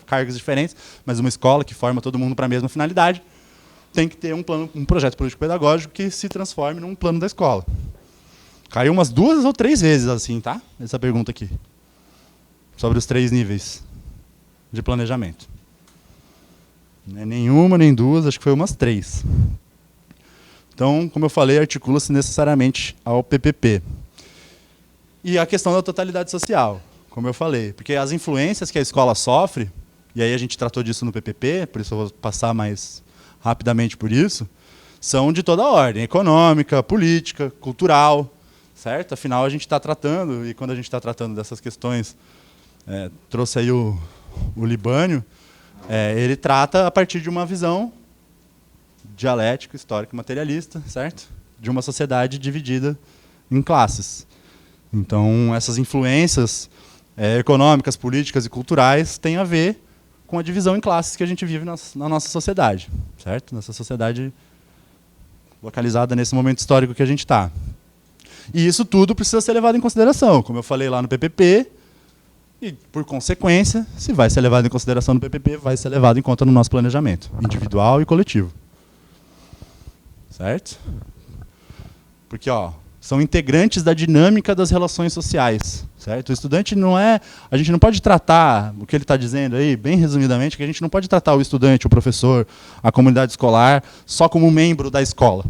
cargos diferentes, mas uma escola que forma todo mundo para a mesma finalidade, tem que ter um projeto político-pedagógico que se transforme num plano da escola. Caiu umas 2 ou 3 vezes assim, tá? Essa pergunta aqui. Sobre os 3 níveis de planejamento. Não é nenhuma, nem 2, acho que foi umas 3. Então, como eu falei, articula-se necessariamente ao PPP. E a questão da totalidade social, como eu falei. Porque as influências que a escola sofre, e aí a gente tratou disso no PPP, por isso eu vou passar mais rapidamente por isso, são de toda a ordem, econômica, política, cultural, certo? Afinal, a gente está tratando, e quando a gente está tratando dessas questões, trouxe aí o Libânio, ele trata a partir de uma visão dialética, histórica e materialista, certo? De uma sociedade dividida em classes. Então, essas influências econômicas, políticas e culturais têm a ver com a divisão em classes que a gente vive na nossa sociedade, certo? Nessa sociedade localizada nesse momento histórico que a gente está. E isso tudo precisa ser levado em consideração, como eu falei lá no PPP, e, por consequência, se vai ser levado em consideração no PPP, vai ser levado em conta no nosso planejamento, individual e coletivo. Certo? Porque, são integrantes da dinâmica das relações sociais, certo? O estudante não é... A gente não pode tratar, o que ele está dizendo aí, bem resumidamente, que a gente não pode tratar o estudante, o professor, a comunidade escolar, sum como membro da escola.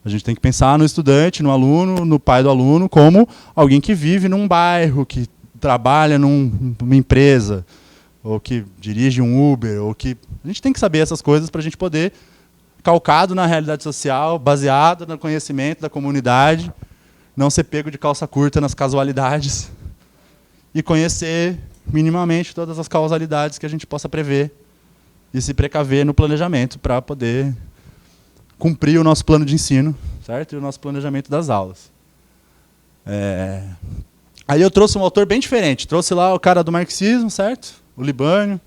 A gente tem que pensar no estudante, no aluno, no pai do aluno, como alguém que vive num bairro, que trabalha numa empresa, ou que dirige um Uber, ou que... A gente tem que saber essas coisas para a gente poder... calcado na realidade social, baseado no conhecimento da comunidade, não ser pego de calça curta nas casualidades e conhecer minimamente todas as causalidades que a gente possa prever e se precaver no planejamento para poder cumprir o nosso plano de ensino, certo? E o nosso planejamento das aulas. Aí eu trouxe um autor bem diferente, trouxe lá o cara do marxismo, certo? O Libânio,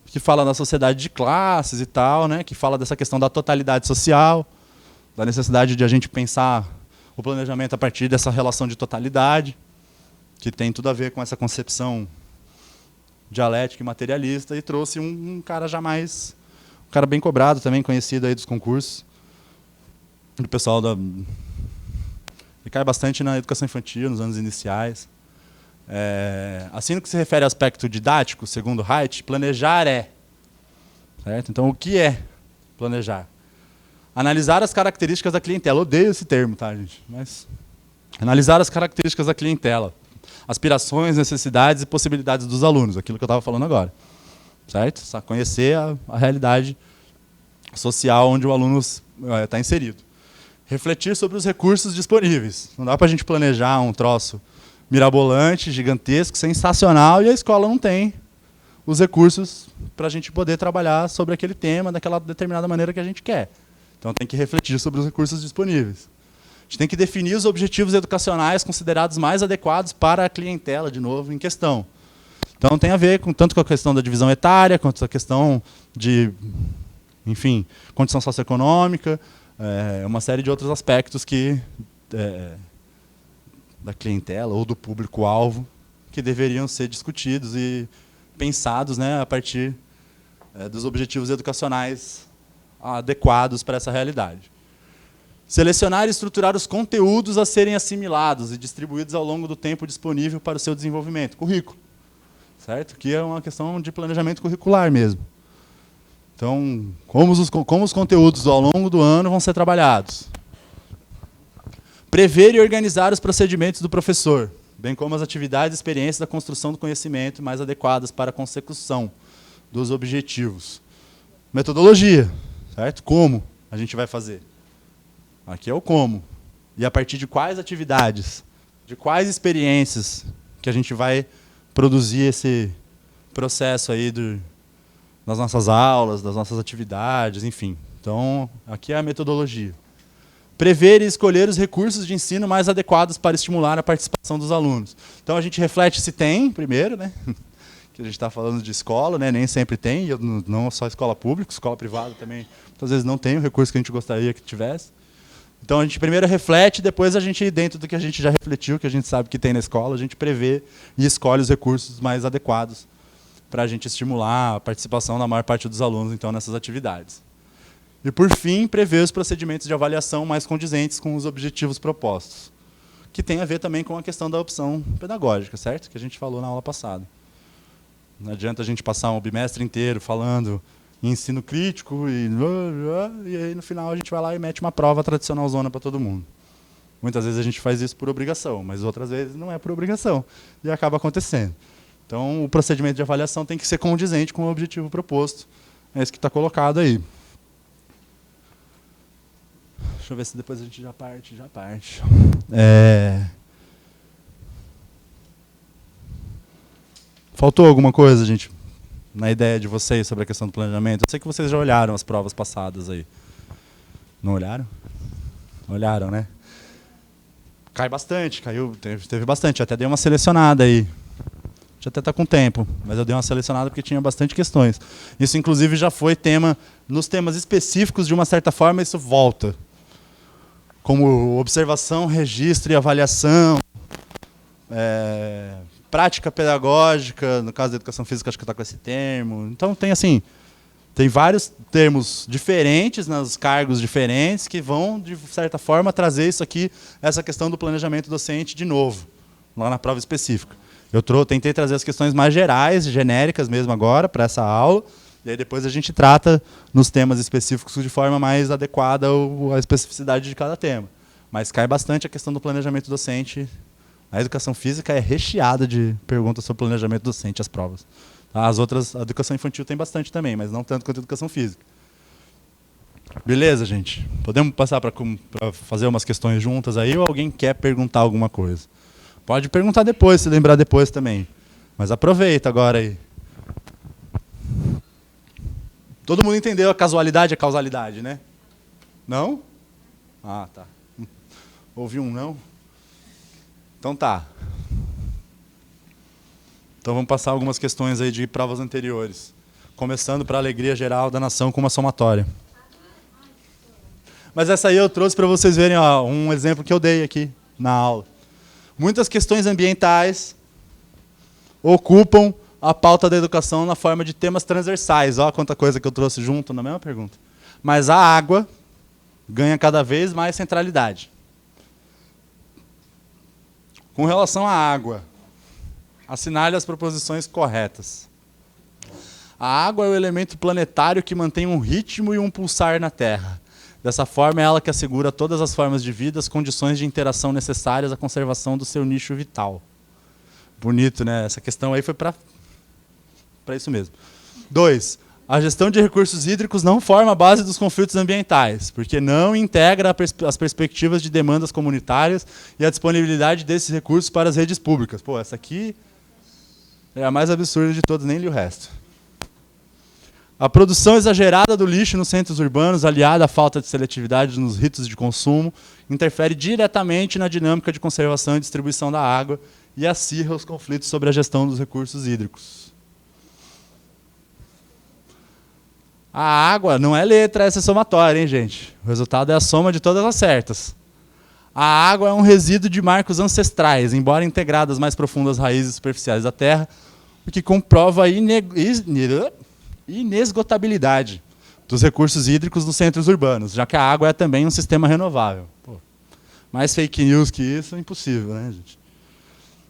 que fala da sociedade de classes e tal, né? Que fala dessa questão da totalidade social, da necessidade de a gente pensar o planejamento a partir dessa relação de totalidade, que tem tudo a ver com essa concepção dialética e materialista, e trouxe um cara um cara bem cobrado também, conhecido aí dos concursos, do pessoal ele cai bastante na educação infantil, nos anos iniciais. Assim, no que se refere ao aspecto didático, segundo Haidt, planejar certo? Então, o que é planejar? Analisar as características da clientela. Odeio esse termo, tá, gente? Mas analisar as características da clientela, aspirações, necessidades e possibilidades dos alunos, aquilo que eu estava falando agora, certo? Conhecer a realidade social onde o aluno está inserido. Refletir sobre os recursos disponíveis. Não dá para a gente planejar um troço mirabolante, gigantesco, sensacional, e a escola não tem os recursos para a gente poder trabalhar sobre aquele tema daquela determinada maneira que a gente quer. Então tem que refletir sobre os recursos disponíveis. A gente tem que definir os objetivos educacionais considerados mais adequados para a clientela, de novo, em questão. Então tem a ver tanto com a questão da divisão etária, quanto com a questão de, enfim, condição socioeconômica, uma série de outros aspectos que da clientela ou do público-alvo que deveriam ser discutidos e pensados, né, a partir dos objetivos educacionais adequados para essa realidade. Selecionar e estruturar os conteúdos a serem assimilados e distribuídos ao longo do tempo disponível para o seu desenvolvimento. Currículo. Certo? Que é uma questão de planejamento curricular mesmo. Então, como os conteúdos ao longo do ano vão ser trabalhados. Prever e organizar os procedimentos do professor, bem como as atividades e experiências da construção do conhecimento mais adequadas para a consecução dos objetivos. Metodologia, certo? Como a gente vai fazer? Aqui é o como. E a partir de quais atividades, de quais experiências que a gente vai produzir esse processo aí das nossas aulas, das nossas atividades, enfim. Então, aqui é a metodologia. Prever e escolher os recursos de ensino mais adequados para estimular a participação dos alunos. Então, a gente reflete se tem, primeiro, né? Que a gente está falando de escola, né? Nem sempre tem, não só escola pública, escola privada também, muitas vezes não tem o recurso que a gente gostaria que tivesse. Então, a gente primeiro reflete, depois a gente, dentro do que a gente já refletiu, que a gente sabe que tem na escola, a gente prevê e escolhe os recursos mais adequados para a gente estimular a participação da maior parte dos alunos, então, nessas atividades. E, por fim, prever os procedimentos de avaliação mais condizentes com os objetivos propostos, que tem a ver também com a questão da opção pedagógica, certo? Que a gente falou na aula passada. Não adianta a gente passar um bimestre inteiro falando em ensino crítico e aí no final a gente vai lá e mete uma prova tradicional zona para todo mundo. Muitas vezes a gente faz isso por obrigação, mas outras vezes não é por obrigação e acaba acontecendo. Então o procedimento de avaliação tem que ser condizente com o objetivo proposto. É isso que está colocado aí. Deixa eu ver se depois a gente já parte. Faltou alguma coisa, gente? Na ideia de vocês sobre a questão do planejamento? Eu sei que vocês já olharam as provas passadas aí. Não olharam? Olharam, né? Cai bastante, teve bastante. Eu até dei uma selecionada aí. Já até está com tempo, mas eu dei uma selecionada porque tinha bastante questões. Isso, inclusive, já foi tema, nos temas específicos, de uma certa forma, isso volta. Como observação, registro e avaliação, prática pedagógica, no caso da educação física, acho que está com esse termo. Então, tem vários termos diferentes, nos cargos diferentes, que vão, de certa forma, trazer isso aqui, essa questão do planejamento docente de novo, lá na prova específica. Eu tentei trazer as questões mais gerais, genéricas mesmo agora, para essa aula, e aí depois a gente trata nos temas específicos de forma mais adequada à especificidade de cada tema. Mas cai bastante a questão do planejamento docente. A educação física é recheada de perguntas sobre planejamento docente, as provas. As outras, a educação infantil tem bastante também, mas não tanto quanto a educação física. Beleza, gente? Podemos passar para fazer umas questões juntas aí, ou alguém quer perguntar alguma coisa? Pode perguntar depois, se lembrar depois também. Mas aproveita agora aí. Todo mundo entendeu a casualidade e a causalidade, né? Não? Ah, tá. Houve um não? Então tá. Então vamos passar algumas questões aí de provas anteriores. Começando para a alegria geral da nação com uma somatória. Mas essa aí eu trouxe para vocês verem, ó, um exemplo que eu dei aqui na aula. Muitas questões ambientais ocupam a pauta da educação na forma de temas transversais. Olha quanta coisa que eu trouxe junto na mesma pergunta. Mas a água ganha cada vez mais centralidade. Com relação à água, assinale as proposições corretas. A água é o elemento planetário que mantém um ritmo e um pulsar na Terra. Dessa forma, é ela que assegura todas as formas de vida as condições de interação necessárias à conservação do seu nicho vital. Bonito, né? Essa questão aí foi para isso mesmo. 2. A gestão de recursos hídricos não forma a base dos conflitos ambientais, porque não integra as perspectivas de demandas comunitárias e a disponibilidade desses recursos para as redes públicas. Pô, essa aqui é a mais absurda de todas, nem li o resto. A produção exagerada do lixo nos centros urbanos, aliada à falta de seletividade nos ritos de consumo, interfere diretamente na dinâmica de conservação e distribuição da água e acirra os conflitos sobre a gestão dos recursos hídricos. A água não é letra, essa é somatória, hein, gente? O resultado é a soma de todas as certas. A água é um resíduo de marcos ancestrais, embora integrado às mais profundas raízes superficiais da Terra, o que comprova a inesgotabilidade dos recursos hídricos nos centros urbanos, já que a água é também um sistema renovável. Pô, mais fake news que isso é impossível, né, gente?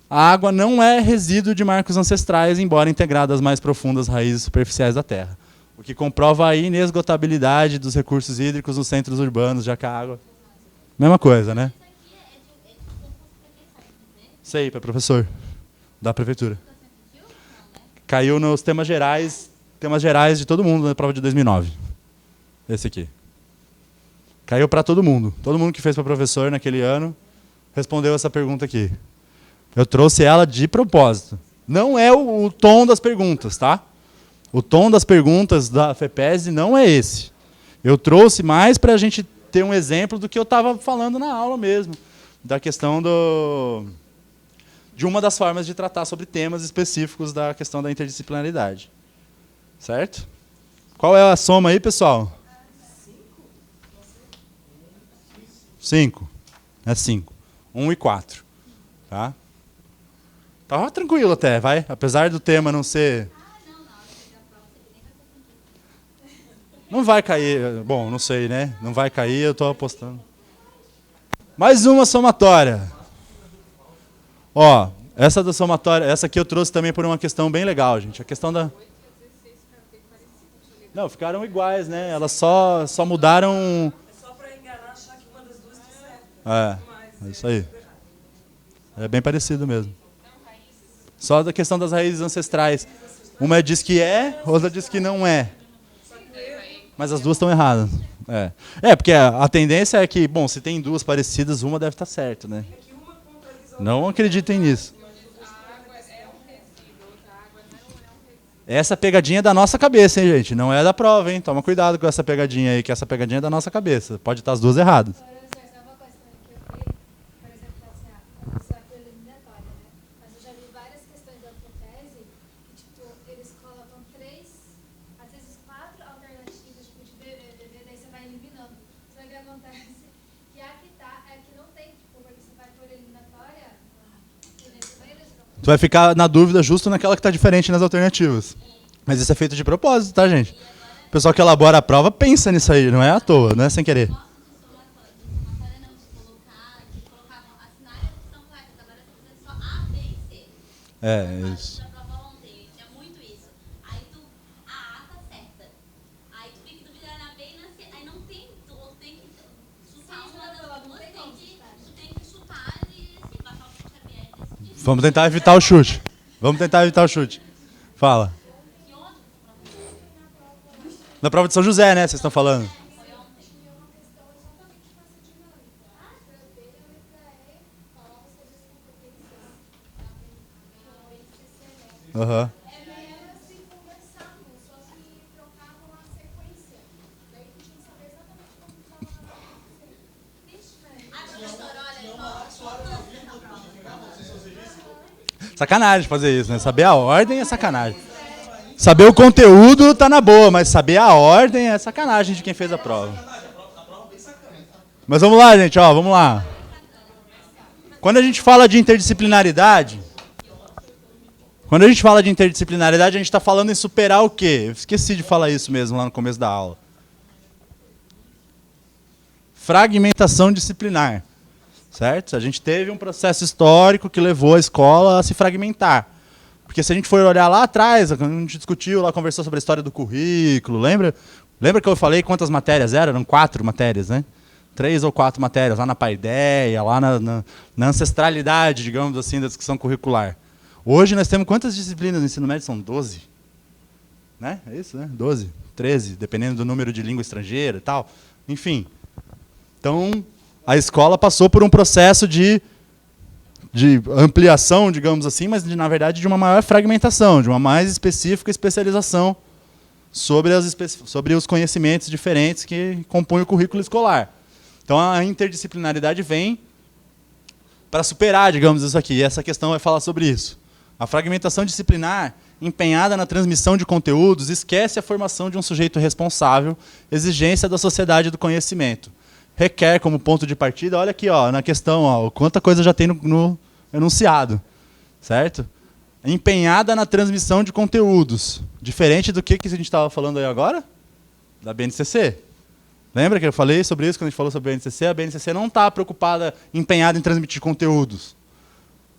A água não é resíduo de marcos ancestrais, embora integrado às mais profundas raízes superficiais da Terra, o que comprova a inesgotabilidade dos recursos hídricos nos centros urbanos, já que a água... Mesma coisa, né? Sei, para professor da prefeitura. Caiu nos temas gerais de todo mundo na prova de 2009. Esse aqui. Caiu para todo mundo. Todo mundo que fez para professor naquele ano respondeu essa pergunta aqui. Eu trouxe ela de propósito. Não é o tom das perguntas, tá? O tom das perguntas da FEPESE não é esse. Eu trouxe mais para a gente ter um exemplo do que eu estava falando na aula mesmo, da questão de uma das formas de tratar sobre temas específicos da questão da interdisciplinaridade. Certo? Qual é a soma aí, pessoal? 5. É 5. 1 e 4. Tá? Tava tranquilo até, vai. Apesar do tema não ser... Não vai cair. Bom, não sei, né? Não vai cair, eu estou apostando. Mais uma somatória. Ó, essa da somatória, essa aqui eu trouxe também por uma questão bem legal, gente. A questão da... Não, ficaram iguais, né? Elas só mudaram...
É só para enganar, achar que uma das duas está certa.
É isso aí. É bem parecido mesmo. Só da questão das raízes ancestrais. Uma diz que é, outra diz que não é. Mas as duas estão erradas. Porque a tendência é que, bom, se tem duas parecidas, uma deve estar certa, né? Não acreditem nisso. Essa pegadinha é da nossa cabeça, hein, gente? Não é da prova, hein? Toma cuidado com essa pegadinha aí, que essa pegadinha é da nossa cabeça. Pode estar as duas erradas. Tu vai ficar na dúvida justo naquela que está diferente nas alternativas. Mas isso é feito de propósito, tá, gente? O pessoal que elabora a prova pensa nisso aí, não é à toa, não é sem querer. Isso. Vamos tentar evitar o chute. Fala. Na prova de São José, né? Vocês estão falando. Aham. Sacanagem fazer isso, né? Saber a ordem é sacanagem. Saber o conteúdo tá na boa, mas saber a ordem é sacanagem de quem fez a prova. Mas vamos lá, gente, ó, vamos lá. Quando a gente fala de interdisciplinaridade, a gente está falando em superar o quê? Eu esqueci de falar isso mesmo lá no começo da aula. Fragmentação disciplinar. Certo? A gente teve um processo histórico que levou a escola a se fragmentar. Porque se a gente for olhar lá atrás, a gente discutiu, lá conversou sobre a história do currículo, lembra? Lembra que eu falei quantas matérias eram? Eram 4 matérias, né? 3 ou 4 matérias, lá na paideia, lá na ancestralidade, digamos assim, da discussão curricular. Hoje nós temos quantas disciplinas no ensino médio? São 12. Né? É isso, né? 12, 13, dependendo do número de língua estrangeira e tal. Enfim. Então, a escola passou por um processo de ampliação, digamos assim, mas na verdade de uma maior fragmentação, de uma mais específica especialização sobre os conhecimentos diferentes que compõem o currículo escolar. Então a interdisciplinaridade vem para superar, digamos, isso aqui. E essa questão vai falar sobre isso. A fragmentação disciplinar, empenhada na transmissão de conteúdos, esquece a formação de um sujeito responsável, exigência da sociedade do conhecimento. requer como ponto de partida, olha aqui, ó, na questão, ó, quanta coisa já tem no enunciado, certo? Empenhada na transmissão de conteúdos, diferente do que a gente estava falando aí agora? Da BNCC. Lembra que eu falei sobre isso quando a gente falou sobre a BNCC? A BNCC não está preocupada, empenhada em transmitir conteúdos.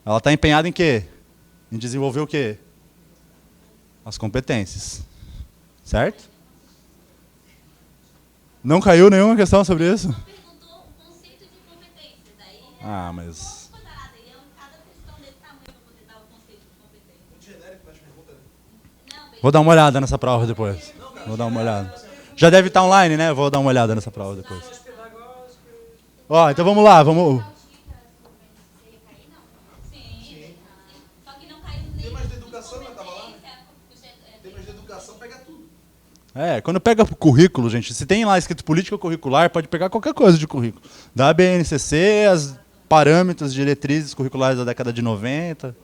Ela está empenhada em quê? Em desenvolver o quê? As competências. Certo? Não caiu nenhuma questão sobre isso?
Perguntou o conceito de competência. Daí
Ah, mas...
cada questão desse tamanho para poder dar o conceito de competência.
Muito genérico nas perguntas.
Vou dar uma olhada nessa prova depois. Vou dar uma olhada. Já deve estar online, né? Vou dar uma olhada nessa prova depois. Ó, então vamos lá, vamos...
Sim. Só que não caiu nem.
Temas de educação, não estava lá? Temas de educação pega tudo.
É, quando pega currículo, gente, se tem lá escrito política curricular, pode pegar qualquer coisa de currículo. Da BNCC, as parâmetros, diretrizes curriculares da década de 90.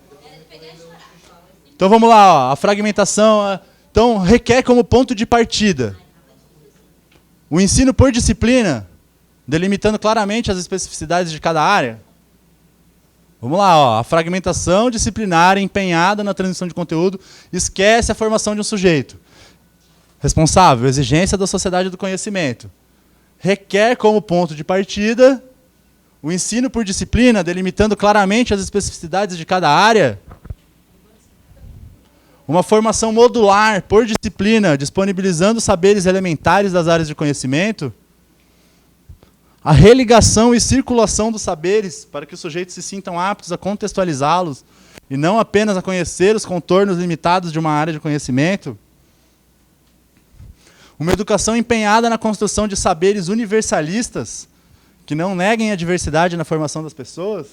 Então vamos lá, ó, a fragmentação. Então, requer como ponto de partida o ensino por disciplina, delimitando claramente as especificidades de cada área. Vamos lá, ó, a fragmentação disciplinar empenhada na transmissão de conteúdo esquece a formação de um sujeito. Responsável, exigência da sociedade do conhecimento. Requer como ponto de partida o ensino por disciplina, delimitando claramente as especificidades de cada área. Uma formação modular por disciplina, disponibilizando saberes elementares das áreas de conhecimento. A religação e circulação dos saberes para que os sujeitos se sintam aptos a contextualizá-los e não apenas a conhecer os contornos limitados de uma área de conhecimento. Uma educação empenhada na construção de saberes universalistas que não neguem a diversidade na formação das pessoas.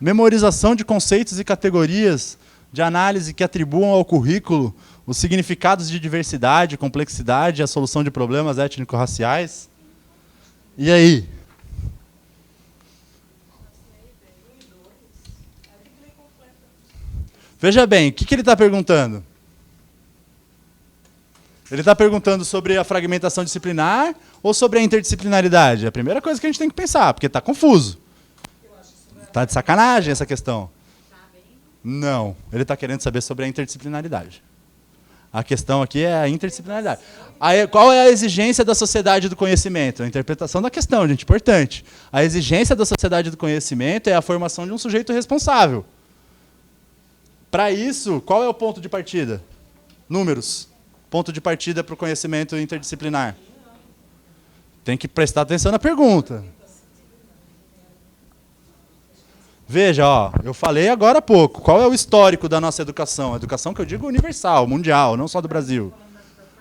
Memorização de conceitos e categorias de análise que atribuam ao currículo os significados de diversidade, complexidade e a solução de problemas étnico-raciais. E aí? Veja bem, o que ele está perguntando? Ele está perguntando sobre a fragmentação disciplinar ou sobre a interdisciplinaridade? É a primeira coisa que a gente tem que pensar, porque está confuso. Está de sacanagem essa questão. Não, ele está querendo saber sobre a interdisciplinaridade. A questão aqui é a interdisciplinaridade. Aí, qual é a exigência da sociedade do conhecimento? A interpretação da questão, gente, importante. A exigência da sociedade do conhecimento é a formação de um sujeito responsável. Para isso, qual é o ponto de partida? Números. Ponto de partida para o conhecimento interdisciplinar. Tem que prestar atenção na pergunta. Veja, ó, eu falei agora há pouco, qual é o histórico da nossa educação? A educação que eu digo universal, mundial, não só do Brasil.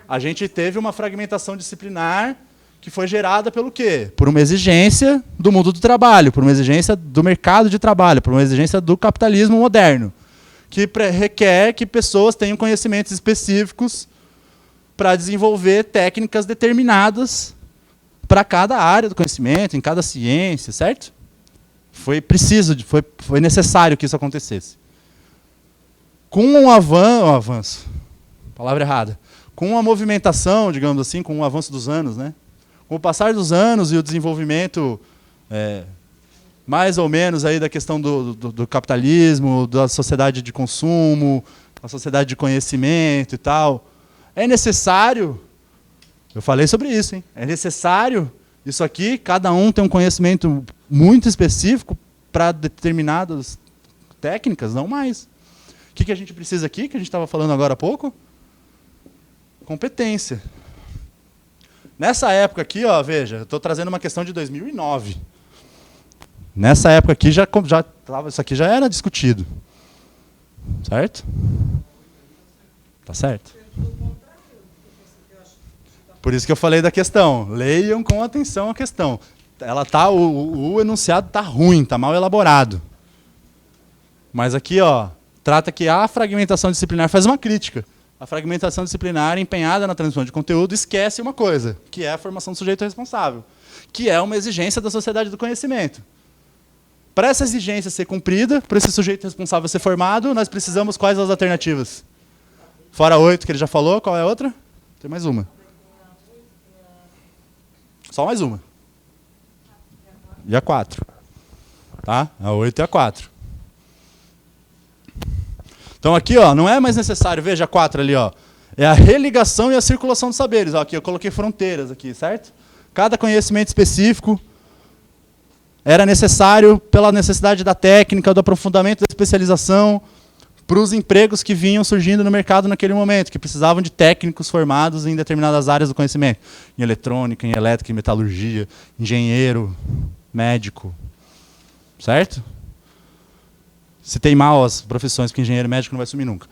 A gente teve uma fragmentação disciplinar que foi gerada pelo quê? Por uma exigência do mundo do trabalho, por uma exigência do mercado de trabalho, por uma exigência do capitalismo moderno, que requer que pessoas tenham conhecimentos específicos para desenvolver técnicas determinadas para cada área do conhecimento, em cada ciência, certo? Foi preciso, foi necessário que isso acontecesse. Com um avanço, palavra errada, com uma movimentação, digamos assim, com o avanço dos anos, né? Com o passar dos anos e o desenvolvimento, mais ou menos, aí da questão do capitalismo, da sociedade de consumo, da sociedade de conhecimento e tal, é necessário, eu falei sobre isso, hein? É necessário isso aqui, cada um tem um conhecimento muito específico para determinadas técnicas, não mais. O que a gente precisa aqui, que a gente estava falando agora há pouco? Competência. Nessa época aqui, ó, veja, eu estou trazendo uma questão de 2009. Nessa época aqui, isso aqui já era discutido. Certo? Tá certo? Por isso que eu falei da questão. Leiam com atenção a questão. O enunciado está ruim, está mal elaborado. Mas aqui, ó, trata que a fragmentação disciplinar faz uma crítica. A fragmentação disciplinar empenhada na transmissão de conteúdo esquece uma coisa, que é a formação do sujeito responsável, que é uma exigência da sociedade do conhecimento. Para essa exigência ser cumprida, para esse sujeito responsável ser formado, nós precisamos quais as alternativas? Fora 8 que ele já falou, qual é a outra? Tem mais uma. Só mais uma. e a 4. Tá? A 8 e a 4. Então aqui, ó, não é mais necessário, veja a 4 ali, ó. É a religação e a circulação dos saberes. Ó, aqui eu coloquei fronteiras aqui, certo? Cada conhecimento específico era necessário pela necessidade da técnica, do aprofundamento da especialização, para os empregos que vinham surgindo no mercado naquele momento, que precisavam de técnicos formados em determinadas áreas do conhecimento. Em eletrônica, em elétrica, em metalurgia, engenheiro, médico. Certo? Citei mal as profissões, porque engenheiro médico não vai sumir nunca.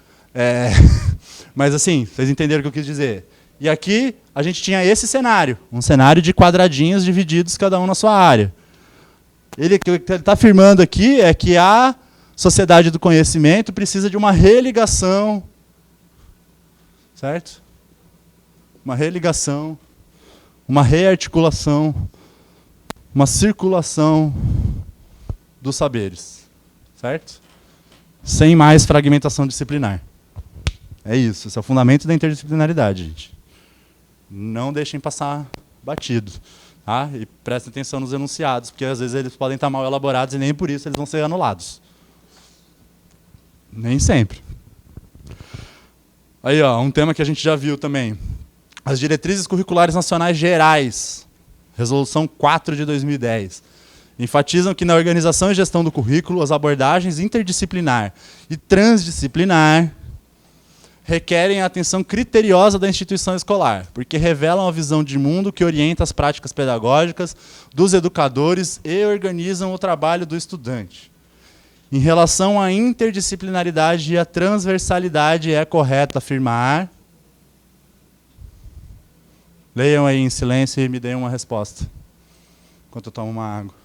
Mas assim, vocês entenderam o que eu quis dizer. E aqui a gente tinha esse cenário, um cenário de quadradinhos divididos, cada um na sua área. O que ele está afirmando aqui é que a sociedade do conhecimento precisa de uma religação, certo? Uma religação, uma rearticulação, uma circulação dos saberes, certo? Sem mais fragmentação disciplinar. É isso, esse é o fundamento da interdisciplinaridade, gente. Não deixem passar batido. Tá? E prestem atenção nos enunciados, porque às vezes eles podem estar mal elaborados e nem por isso eles vão ser anulados. Nem sempre. Aí, ó, um tema que a gente já viu também. As diretrizes curriculares nacionais gerais, resolução 4 de 2010, enfatizam que na organização e gestão do currículo, as abordagens interdisciplinar e transdisciplinar requerem a atenção criteriosa da instituição escolar, porque revelam a visão de mundo que orienta as práticas pedagógicas dos educadores e organizam o trabalho do estudante. Em relação à interdisciplinaridade e à transversalidade, é correto afirmar... Leiam aí em silêncio e me deem uma resposta, enquanto eu tomo uma água.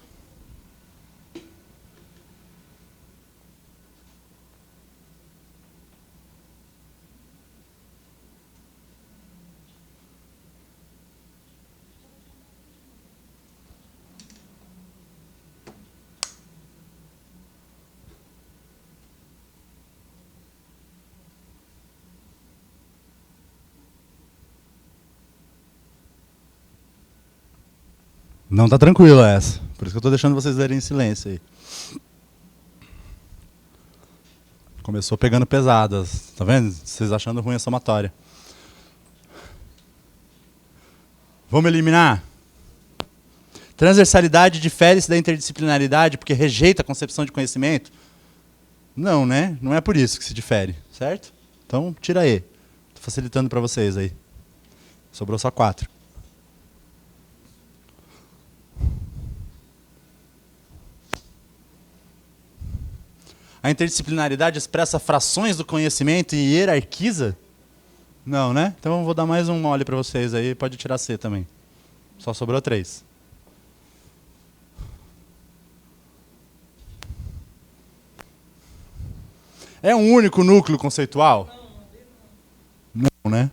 Não está tranquilo essa. Por isso que eu estou deixando vocês lerem em silêncio aí. Começou pegando pesadas. Tá vendo? Vocês achando ruim a somatória. Vamos eliminar? Transversalidade difere-se da interdisciplinaridade porque rejeita a concepção de conhecimento? Não, né? Não é por isso que se difere, certo? Então, tira aí. Estou facilitando para vocês aí. Sobrou só 4. A interdisciplinaridade expressa frações do conhecimento e hierarquiza? Não, né? Então eu vou dar mais um mole para vocês aí, pode tirar C também. Só sobrou 3. É um único núcleo conceitual? Não, né?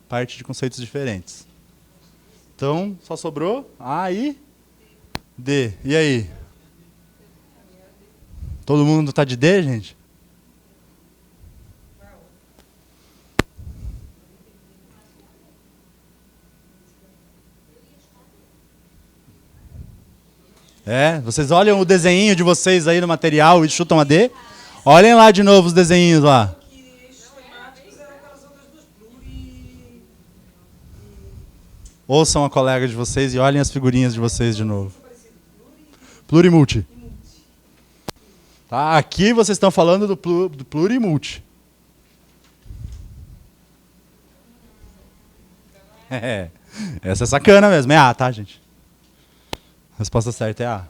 Parte de conceitos diferentes. Então, só sobrou A e D. E aí? Todo mundo está de D, gente? Vocês olham o desenho de vocês aí no material e chutam a D? Olhem lá de novo os desenhos lá. Ouçam a colega de vocês e olhem as figurinhas de vocês de novo. Plurimulti. Tá, aqui vocês estão falando do plurimulti. Essa é sacana mesmo. É A, tá, gente? A resposta certa é A.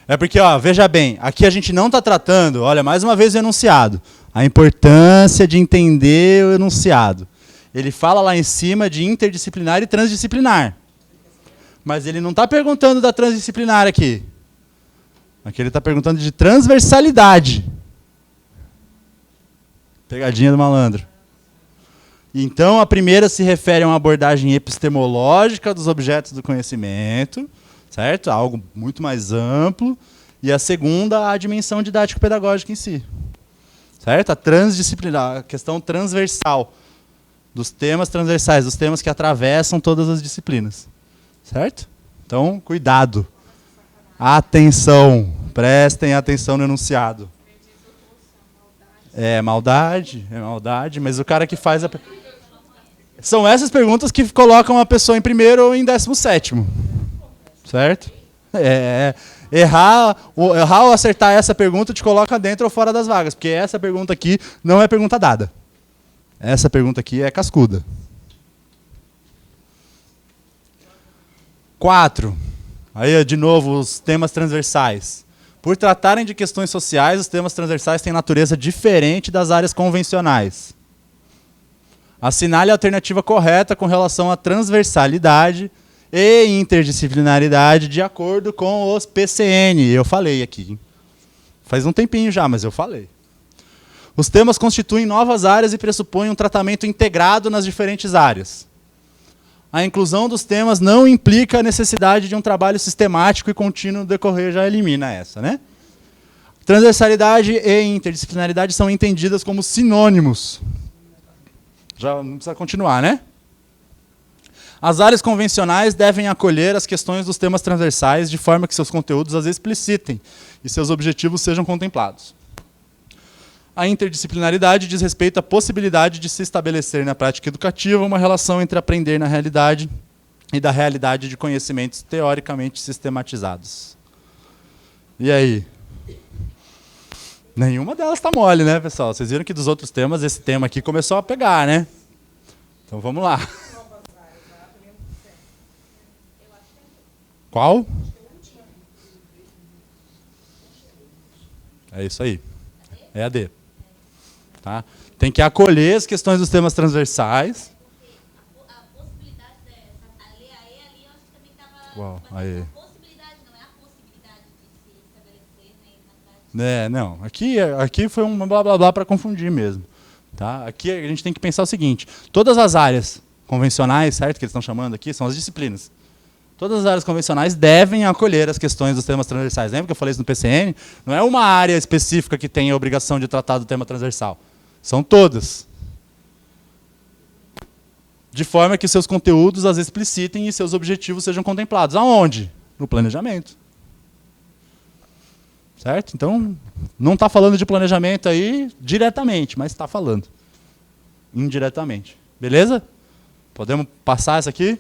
É porque, ó, veja bem, aqui a gente não está tratando, olha, mais uma vez o enunciado, a importância de entender o enunciado. Ele fala lá em cima de interdisciplinar e transdisciplinar. Mas ele não está perguntando da transdisciplinar aqui. Aqui ele está perguntando de transversalidade. Pegadinha do malandro. Então, a primeira se refere a uma abordagem epistemológica dos objetos do conhecimento, certo? Algo muito mais amplo. E a segunda, a dimensão didático-pedagógica em si. Certo? A transdisciplinar, a questão transversal. dos temas transversais, dos temas que atravessam todas as disciplinas. Certo? Então, cuidado. Atenção. Prestem atenção no enunciado. É maldade, mas o cara que faz a... São essas perguntas que colocam a pessoa em primeiro ou em 17º. Certo? Errar ou acertar essa pergunta te coloca dentro ou fora das vagas, porque essa pergunta aqui não é pergunta dada. Essa pergunta aqui é cascuda. 4. Aí, de novo, os temas transversais. Por tratarem de questões sociais, os temas transversais têm natureza diferente das áreas convencionais. Assinale a alternativa correta com relação à transversalidade e interdisciplinaridade de acordo com os PCN. Eu falei aqui. Faz um tempinho já, mas eu falei. Os temas constituem novas áreas e pressupõem um tratamento integrado nas diferentes áreas. A inclusão dos temas não implica a necessidade de um trabalho sistemático e contínuo no decorrer, já elimina essa, né? Transversalidade e interdisciplinaridade são entendidas como sinônimos. Já não precisa continuar, né? As áreas convencionais devem acolher as questões dos temas transversais de forma que seus conteúdos as explicitem e seus objetivos sejam contemplados. A interdisciplinaridade diz respeito à possibilidade de se estabelecer na prática educativa uma relação entre aprender na realidade e da realidade de conhecimentos teoricamente sistematizados. E aí? Nenhuma delas está mole, né, pessoal? Vocês viram que dos outros temas, esse tema aqui começou a pegar, né? Então vamos lá. Qual? É isso aí. É a D. Tá? Tem que acolher as questões dos temas transversais.
A possibilidade dessa, ali, eu acho que também estava...
Uau, aí.
A possibilidade, não é a possibilidade de se estabelecer, né, na prática.
Não, aqui foi um blá blá blá para confundir mesmo. Tá? Aqui a gente tem que pensar o seguinte, todas as áreas convencionais, certo, que eles estão chamando aqui, são as disciplinas. Todas as áreas convencionais devem acolher as questões dos temas transversais. Lembra que eu falei isso no PCN? Não é uma área específica que tem a obrigação de tratar do tema transversal. São todas. De forma que seus conteúdos as explicitem e seus objetivos sejam contemplados. Aonde? No planejamento. Certo? Então, não está falando de planejamento aí diretamente, mas está falando. Indiretamente. Beleza? Podemos passar essa aqui?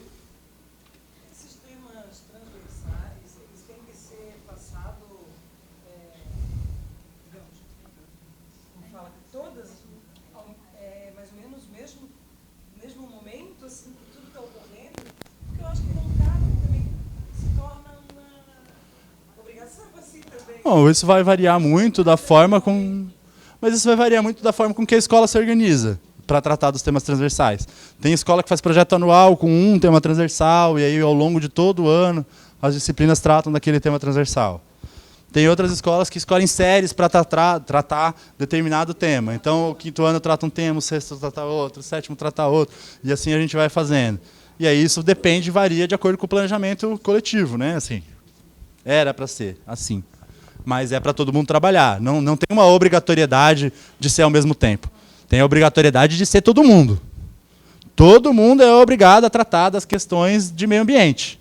Esses temas transversais, eles têm que ser passados, digamos, como fala, todas, mais ou menos mesmo momento, assim, que tudo está ocorrendo, porque eu acho que não cabe também, se torna uma obrigação assim também.
Bom, isso vai variar muito da forma com... Mas isso vai variar muito da forma com que a escola se organiza para tratar dos temas transversais. Tem escola que faz projeto anual com um tema transversal, e aí ao longo de todo o ano as disciplinas tratam daquele tema transversal. Tem outras escolas que escolhem séries para tratar determinado tema. Então o 5º ano trata um tema, o 6º trata outro, o 7º trata outro, e assim a gente vai fazendo. E aí isso depende, varia de acordo com o planejamento coletivo, né? Assim, era para ser assim. Mas é para todo mundo trabalhar. Não tem uma obrigatoriedade de ser ao mesmo tempo. Tem a obrigatoriedade de ser todo mundo. Todo mundo é obrigado a tratar das questões de meio ambiente.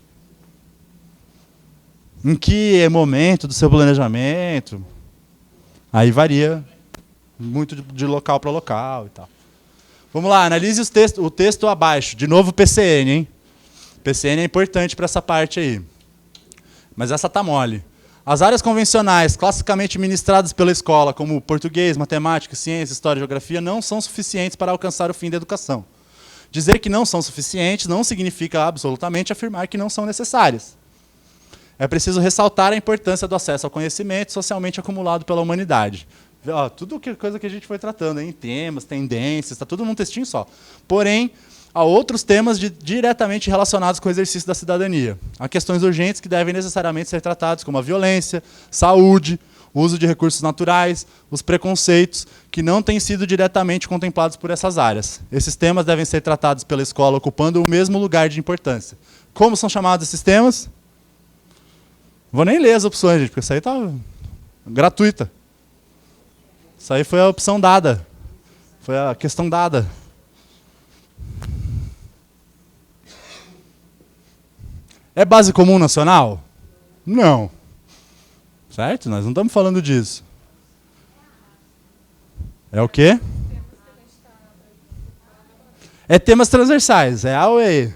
Em que momento do seu planejamento? Aí varia muito de local para local e tal. Vamos lá, analise o texto abaixo. De novo PCN, hein? PCN é importante para essa parte aí. Mas essa tá mole. As áreas convencionais, classicamente ministradas pela escola, como português, matemática, ciência, história e geografia, não são suficientes para alcançar o fim da educação. Dizer que não são suficientes não significa absolutamente afirmar que não são necessárias. É preciso ressaltar a importância do acesso ao conhecimento socialmente acumulado pela humanidade. Ó, tudo coisa que a gente foi tratando, hein? Temas, tendências, está tudo num textinho só. Porém, há outros temas diretamente relacionados com o exercício da cidadania. Há questões urgentes que devem necessariamente ser tratadas, como a violência, saúde, o uso de recursos naturais, os preconceitos, que não têm sido diretamente contemplados por essas áreas. Esses temas devem ser tratados pela escola ocupando o mesmo lugar de importância. Como são chamados esses temas? Vou nem ler as opções, gente, porque isso aí está gratuita. Isso aí foi a opção dada. Foi a questão dada. É base comum nacional? Não. Certo? Nós não estamos falando disso. É o quê? É temas transversais. É A ou é E?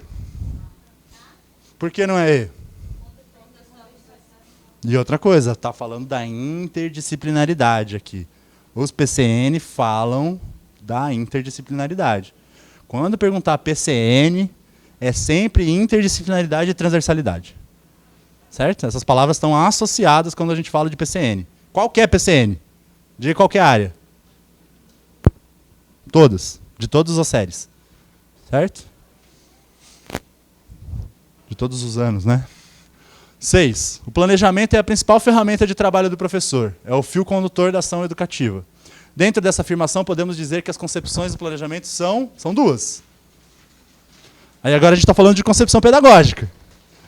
Por que não é E? E outra coisa, está falando da interdisciplinaridade aqui. Os PCN falam da interdisciplinaridade. Quando perguntar PCN, é sempre interdisciplinaridade e transversalidade. Certo? Essas palavras estão associadas quando a gente fala de PCN. Qual que é PCN? De qualquer área. Todas. De todas as séries. Certo? De todos os anos, né? 6. O planejamento é a principal ferramenta de trabalho do professor. É o fio condutor da ação educativa. Dentro dessa afirmação, podemos dizer que as concepções do planejamento são duas. Aí agora a gente está falando de concepção pedagógica,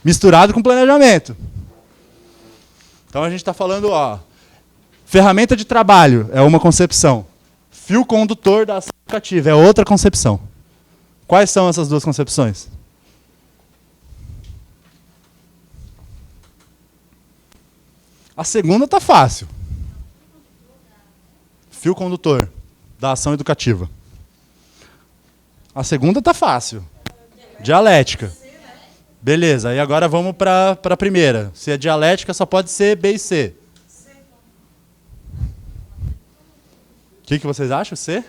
misturado com planejamento. Então a gente está falando, ó, ferramenta de trabalho é uma concepção. Fio condutor da ação educativa é outra concepção. Quais são essas duas concepções? A segunda está fácil. Fio condutor da ação educativa. A segunda está fácil. Dialética. Beleza, e agora vamos para a primeira. Se é dialética, só pode ser B e C. O que vocês acham? C?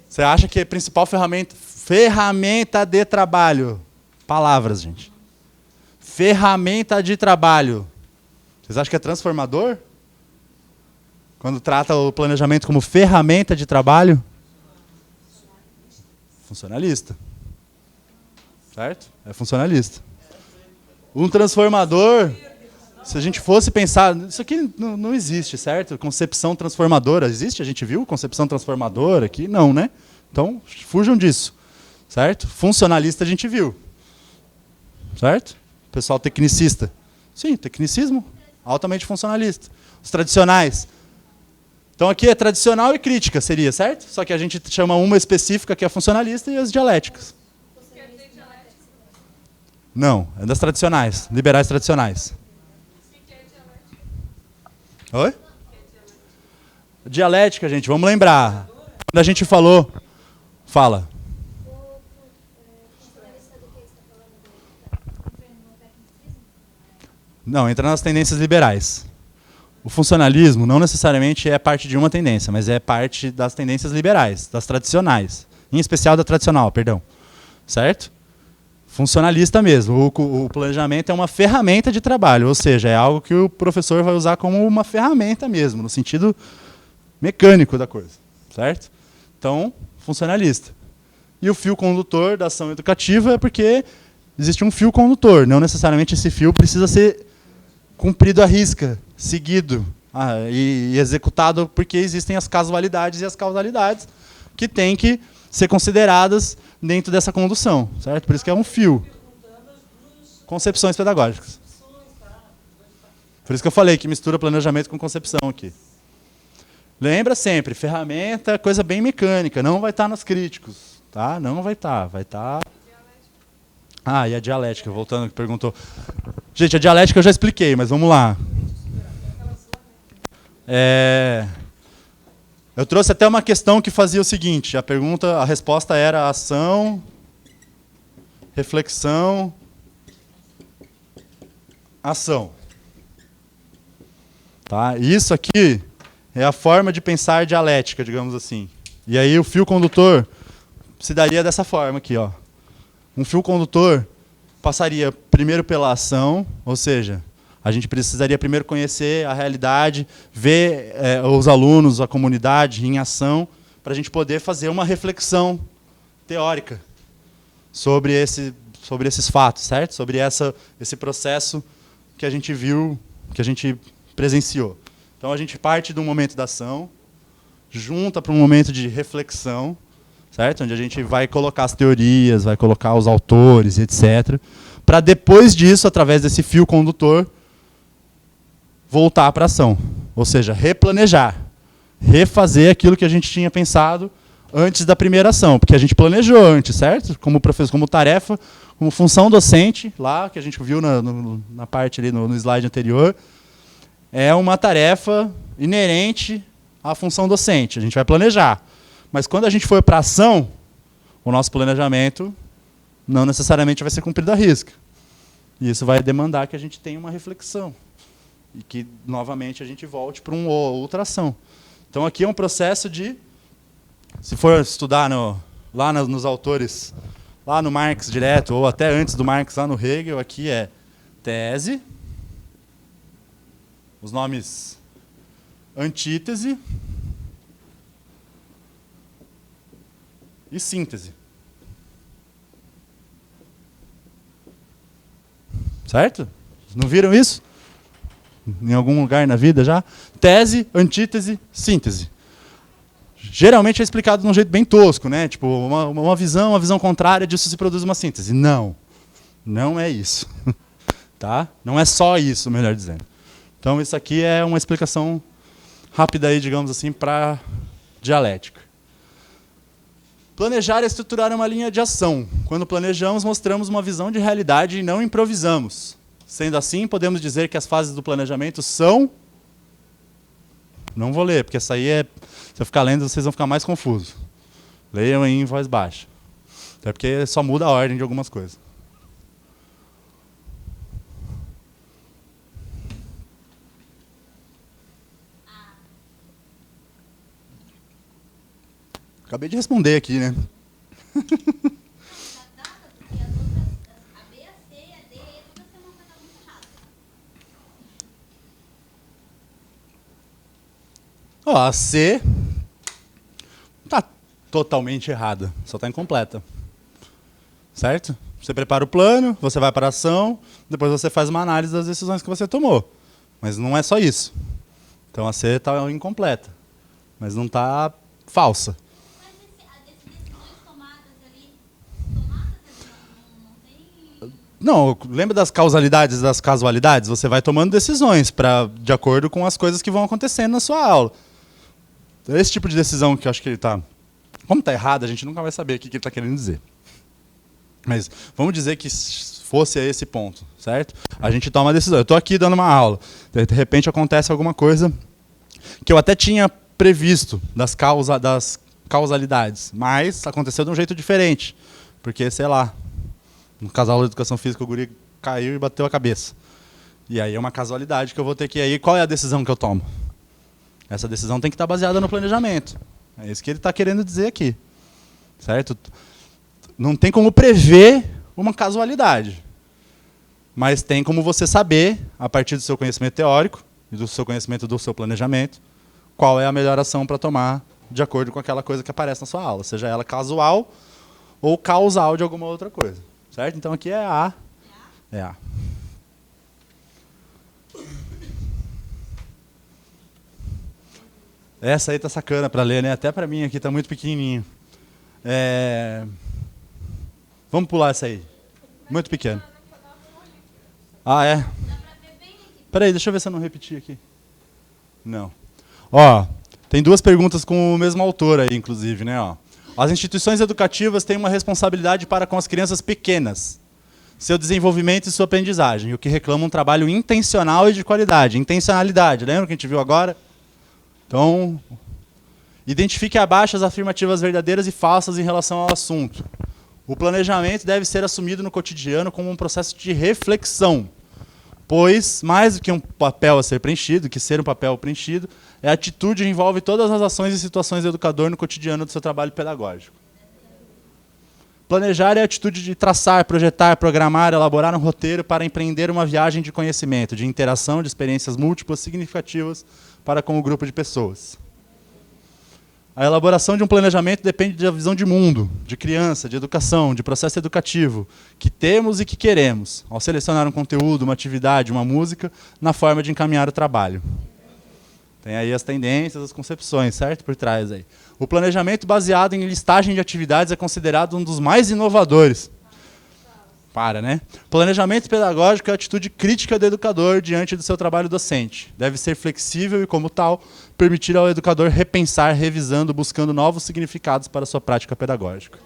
Você acha que é a principal ferramenta de trabalho? Palavras, gente. Ferramenta de trabalho. Vocês acham que é transformador? Quando trata o planejamento como ferramenta de trabalho? Funcionalista. Certo? É funcionalista. Um transformador, se a gente fosse pensar... Isso aqui não existe, certo? Concepção transformadora. Existe? A gente viu concepção transformadora aqui? Não, né? Então, fujam disso. Certo? Funcionalista a gente viu. Certo? Pessoal tecnicista. Sim, tecnicismo. Altamente funcionalista. Os tradicionais. Então aqui é tradicional e crítica, seria, certo? Só que a gente chama uma específica que é funcionalista e as dialéticas. Não, é das tradicionais, liberais tradicionais. Oi? Dialética, gente, vamos lembrar. Quando a gente falou... Fala. Não, entra nas tendências liberais. O funcionalismo não necessariamente é parte de uma tendência, mas é parte das tendências liberais, das tradicionais. Em especial da tradicional, perdão. Certo? Funcionalista mesmo. O planejamento é uma ferramenta de trabalho, ou seja, é algo que o professor vai usar como uma ferramenta mesmo, no sentido mecânico da coisa. Certo? Então, funcionalista. E o fio condutor da ação educativa é porque existe um fio condutor. Não necessariamente esse fio precisa ser cumprido à risca, seguido e executado, porque existem as casualidades e as causalidades que têm que ser consideradas dentro dessa condução, certo? Por isso que é um fio. Concepções pedagógicas. Por isso que eu falei que mistura planejamento com concepção aqui. Lembra sempre, ferramenta, coisa bem mecânica, não vai estar nos críticos, tá? Não vai estar, vai estar... Ah, e a dialética, voltando que perguntou. Gente, a dialética eu já expliquei, mas vamos lá. Eu trouxe até uma questão que fazia o seguinte, a resposta era ação, reflexão, ação. Tá? Isso aqui é a forma de pensar dialética, digamos assim. E aí o fio condutor se daria dessa forma aqui, ó. Um fio condutor passaria primeiro pela ação, ou seja, a gente precisaria primeiro conhecer a realidade, ver os alunos, a comunidade em ação, para a gente poder fazer uma reflexão teórica sobre esses fatos, certo? Sobre esse processo que a gente viu, que a gente presenciou. Então a gente parte do momento da ação, junta para um momento de reflexão, certo? Onde a gente vai colocar as teorias, vai colocar os autores, etc. Para depois disso, através desse fio condutor, voltar para a ação. Ou seja, replanejar. Refazer aquilo que a gente tinha pensado antes da primeira ação, porque a gente planejou antes, certo? Como professor, como tarefa, como função docente, lá que a gente viu na parte ali no slide anterior, é uma tarefa inerente à função docente. A gente vai planejar. Mas quando a gente for para a ação, o nosso planejamento não necessariamente vai ser cumprido à risca. E isso vai demandar que a gente tenha uma reflexão. E que, novamente, a gente volte para uma outra ação. Então, aqui é um processo de... Se for estudar lá nos autores, lá no Marx direto, ou até antes do Marx, lá no Hegel, aqui é tese, os nomes antítese e síntese. Certo? Não viram isso? Em algum lugar na vida já? Tese, antítese, síntese. Geralmente é explicado de um jeito bem tosco, né? Tipo, uma visão contrária disso se produz uma síntese. Não. Não é isso. Tá? Não é só isso, melhor dizendo. Então, isso aqui é uma explicação rápida aí, digamos assim, para dialética. Planejar é estruturar uma linha de ação. Quando planejamos, mostramos uma visão de realidade e não improvisamos. Sendo assim, podemos dizer que as fases do planejamento são... Não vou ler, porque essa aí é... Se eu ficar lendo, vocês vão ficar mais confusos. Leiam aí em voz baixa. Até porque só muda a ordem de algumas coisas. Acabei de responder aqui, né? Ó, a C está totalmente errada, só está incompleta. Certo? Você prepara o plano, você vai para a ação, depois você faz uma análise das decisões que você tomou. Mas não é só isso. Então a C está incompleta, mas não está falsa. Não, lembra das causalidades e das casualidades? Você vai tomando decisões de acordo com as coisas que vão acontecendo na sua aula. Esse tipo de decisão que eu acho que ele está... Como está errado, a gente nunca vai saber o que ele está querendo dizer. Mas vamos dizer que fosse a esse ponto, certo? A gente toma uma decisão. Eu estou aqui dando uma aula. De repente acontece alguma coisa que eu até tinha previsto das causalidades, mas aconteceu de um jeito diferente. Porque, sei lá, no casal de educação física o guri caiu e bateu a cabeça. E aí é uma casualidade que eu vou ter que ir aí. Qual é a decisão que eu tomo? Essa decisão tem que estar baseada no planejamento. É isso que ele está querendo dizer aqui. Certo? Não tem como prever uma casualidade. Mas tem como você saber, a partir do seu conhecimento teórico e do seu conhecimento do seu planejamento, qual é a melhor ação para tomar de acordo com aquela coisa que aparece na sua aula. Seja ela casual ou causal de alguma outra coisa. Certo? Então aqui é A. É A. Essa aí tá sacana para ler, né? Até para mim aqui tá muito pequenininho. Vamos pular essa aí. Muito pequeno. Ah, é? Peraí, deixa eu ver se eu não repeti aqui. Não. Ó, tem duas perguntas com o mesmo autor aí, inclusive, né? Ó. As instituições educativas têm uma responsabilidade para com as crianças pequenas, seu desenvolvimento e sua aprendizagem, o que reclama um trabalho intencional e de qualidade. Intencionalidade, lembra que a gente viu agora? Então, identifique abaixo as afirmativas verdadeiras e falsas em relação ao assunto. O planejamento deve ser assumido no cotidiano como um processo de reflexão, pois, mais do que um papel a ser preenchido, que ser um papel preenchido, a atitude envolve todas as ações e situações do educador no cotidiano do seu trabalho pedagógico. Planejar é a atitude de traçar, projetar, programar, elaborar um roteiro para empreender uma viagem de conhecimento, de interação, de experiências múltiplas, significativas para com o grupo de pessoas. A elaboração de um planejamento depende da visão de mundo, de criança, de educação, de processo educativo, que temos e que queremos, ao selecionar um conteúdo, uma atividade, uma música, na forma de encaminhar o trabalho. Tem aí as tendências, as concepções, certo? Por trás aí. O planejamento baseado em listagem de atividades é considerado um dos mais inovadores. Para, né? Planejamento pedagógico é a atitude crítica do educador diante do seu trabalho docente. Deve ser flexível e, como tal, permitir ao educador repensar, revisando, buscando novos significados para a sua prática pedagógica.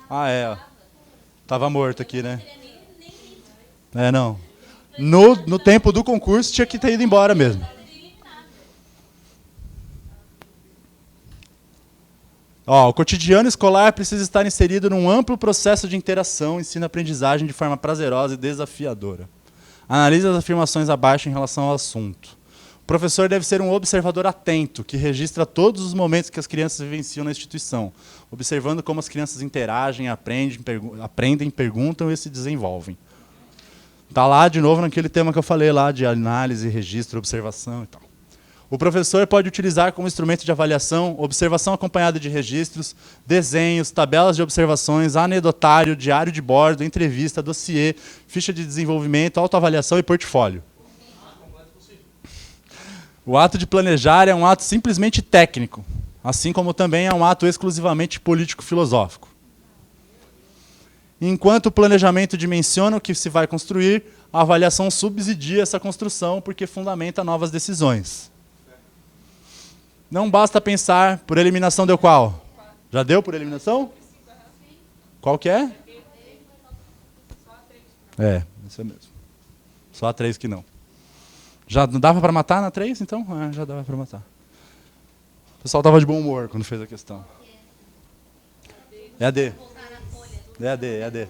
Ah, é. Ó. Tava morto aqui, né? É, não. No tempo do concurso tinha que ter ido embora mesmo. Ó, o cotidiano escolar precisa estar inserido num amplo processo de interação, ensino-aprendizagem de forma prazerosa e desafiadora. Analise as afirmações abaixo em relação ao assunto. O professor deve ser um observador atento, que registra todos os momentos que as crianças vivenciam na instituição, observando como as crianças interagem, aprendem, perguntam e se desenvolvem. Está lá, de novo, naquele tema que eu falei lá, de análise, registro, observação e tal. O professor pode utilizar como instrumento de avaliação observação acompanhada de registros, desenhos, tabelas de observações, anedotário, diário de bordo, entrevista, dossiê, ficha de desenvolvimento, autoavaliação e portfólio. O ato de planejar é um ato simplesmente técnico, assim como também é um ato exclusivamente político-filosófico. Enquanto o planejamento dimensiona o que se vai construir, a avaliação subsidia essa construção porque fundamenta novas decisões. Não basta pensar, por eliminação deu qual? Já deu por eliminação? Qual que é? É, isso é mesmo. Só a 3 que não. Já não dava para matar na 3, então? É, já dava para matar. O pessoal estava de bom humor quando fez a questão. É a D. É a D, é a D.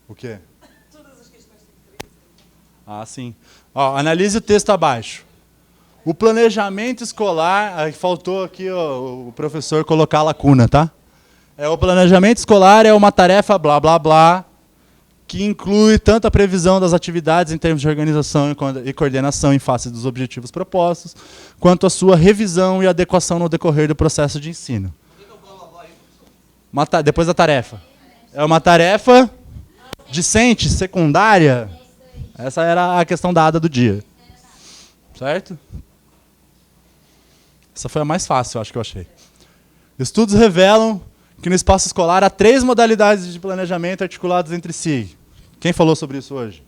O quê? Ah, sim. Ó, analise o texto abaixo. O planejamento escolar, faltou aqui ó, o professor colocar a lacuna, tá? O planejamento escolar é uma tarefa blá blá blá, que inclui tanto a previsão das atividades em termos de organização e coordenação em face dos objetivos propostos, quanto a sua revisão e adequação no decorrer do processo de ensino. Depois da tarefa. É uma tarefa discente, secundária. Essa era a questão dada do dia. Certo? Essa foi a mais fácil, eu acho que eu achei. Estudos revelam que no espaço escolar há 3 modalidades de planejamento articuladas entre si. Quem falou sobre isso hoje?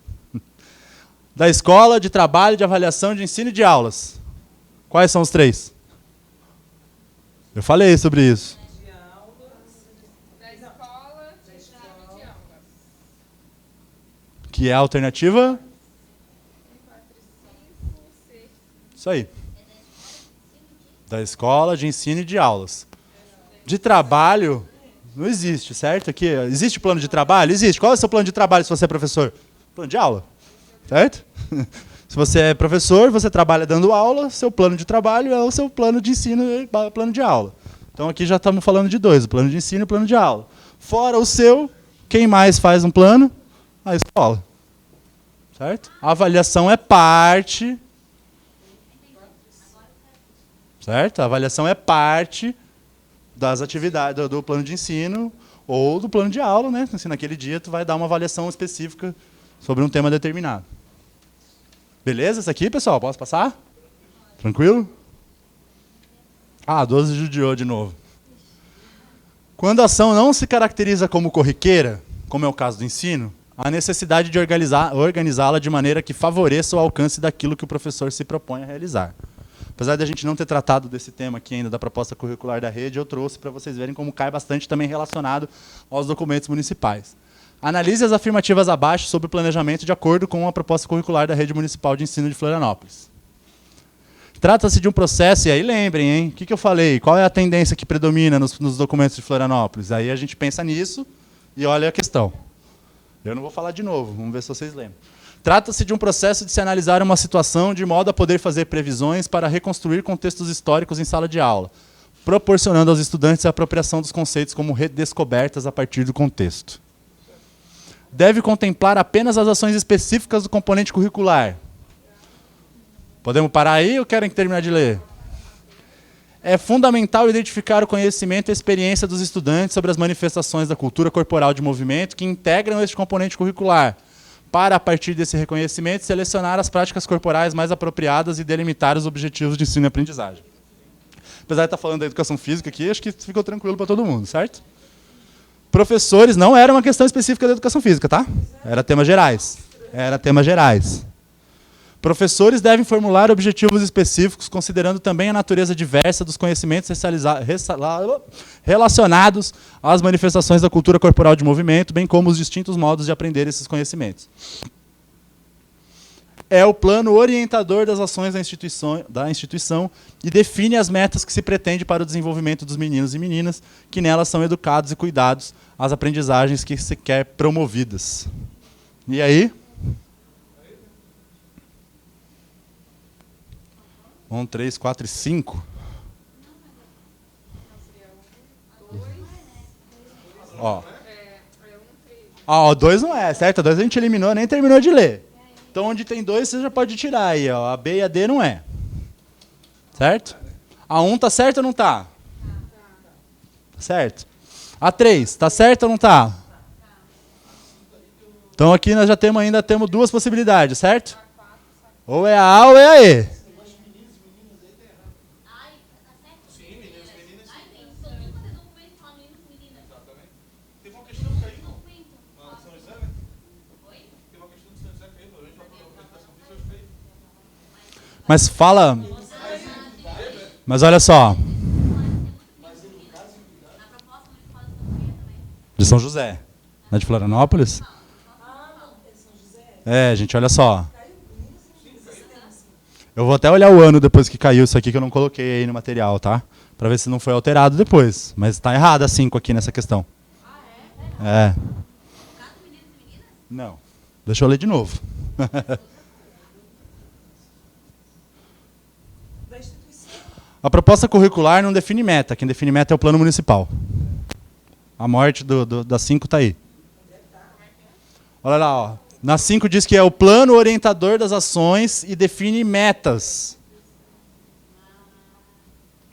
Da escola, de trabalho, de avaliação, de ensino e de aulas. Quais são os 3? Eu falei sobre isso.
Da escola, de ensino e de aulas.
Que é a alternativa?
4, 5, 6.
Isso aí. Da escola, de ensino e de aulas. De trabalho, não existe, certo? Aqui, existe plano de trabalho? Existe. Qual é o seu plano de trabalho se você é professor? Plano de aula, certo? Se você é professor, você trabalha dando aula, seu plano de trabalho é o seu plano de ensino e plano de aula. Então aqui já estamos falando de 2, o plano de ensino e o plano de aula. Fora o seu, quem mais faz um plano? A escola. Certo? A avaliação é parte. Certo? A avaliação é parte das atividades do plano de ensino ou do plano de aula, né? Assim, naquele dia tu vai dar uma avaliação específica sobre um tema determinado. Beleza? Isso aqui, pessoal? Posso passar? Tranquilo? Ah, 12 judiou de novo. Quando a ação não se caracteriza como corriqueira, como é o caso do ensino, há necessidade de organizá-la de maneira que favoreça o alcance daquilo que o professor se propõe a realizar. Apesar de a gente não ter tratado desse tema aqui ainda da proposta curricular da rede, eu trouxe para vocês verem como cai bastante também relacionado aos documentos municipais. Analise as afirmativas abaixo sobre o planejamento de acordo com a proposta curricular da Rede Municipal de Ensino de Florianópolis. Trata-se de um processo, e aí lembrem, hein? O que eu falei? Qual é a tendência que predomina nos documentos de Florianópolis? Aí a gente pensa nisso e olha a questão. Eu não vou falar de novo, vamos ver se vocês lembram. Trata-se de um processo de se analisar uma situação de modo a poder fazer previsões para reconstruir contextos históricos em sala de aula, proporcionando aos estudantes a apropriação dos conceitos como redescobertas a partir do contexto. Deve contemplar apenas as ações específicas do componente curricular. Podemos parar aí ou querem terminar de ler? É fundamental identificar o conhecimento e a experiência dos estudantes sobre as manifestações da cultura corporal de movimento que integram este componente curricular, para, a partir desse reconhecimento, selecionar as práticas corporais mais apropriadas e delimitar os objetivos de ensino e aprendizagem. Apesar de estar falando da educação física aqui, acho que ficou tranquilo para todo mundo, certo? Professores não era uma questão específica da educação física, tá? Era temas gerais. Era temas gerais. Professores devem formular objetivos específicos, considerando também a natureza diversa dos conhecimentos relacionados às manifestações da cultura corporal de movimento, bem como os distintos modos de aprender esses conhecimentos. É o plano orientador das ações da instituição e define as metas que se pretende para o desenvolvimento dos meninos e meninas que nelas são educados e cuidados, as aprendizagens que se quer promovidas. E aí? 1, 3, 4 e 5. Ó, 2 não é, certo? A 2 a gente eliminou, nem terminou de ler. Então, onde tem 2, você já pode tirar aí. Ó. A B e a D não é. Certo? A 1 tá certo ou não tá? Certo. A 3, tá certo ou não tá? Então, aqui nós já temos 2 possibilidades, certo? Ou é a A ou é a E. Mas fala... Mas olha só. De São José. Não é de Florianópolis? É, gente, olha só. Eu vou até olhar o ano depois que caiu isso aqui, que eu não coloquei aí no material, tá? Pra ver se não foi alterado depois. Mas tá errado a 5 aqui nessa questão. É. Não. Deixa eu ler de novo. A proposta curricular não define meta. Quem define meta é o plano municipal. A morte da 5 está aí. Olha lá, ó. Na 5 diz que é o plano orientador das ações e define metas.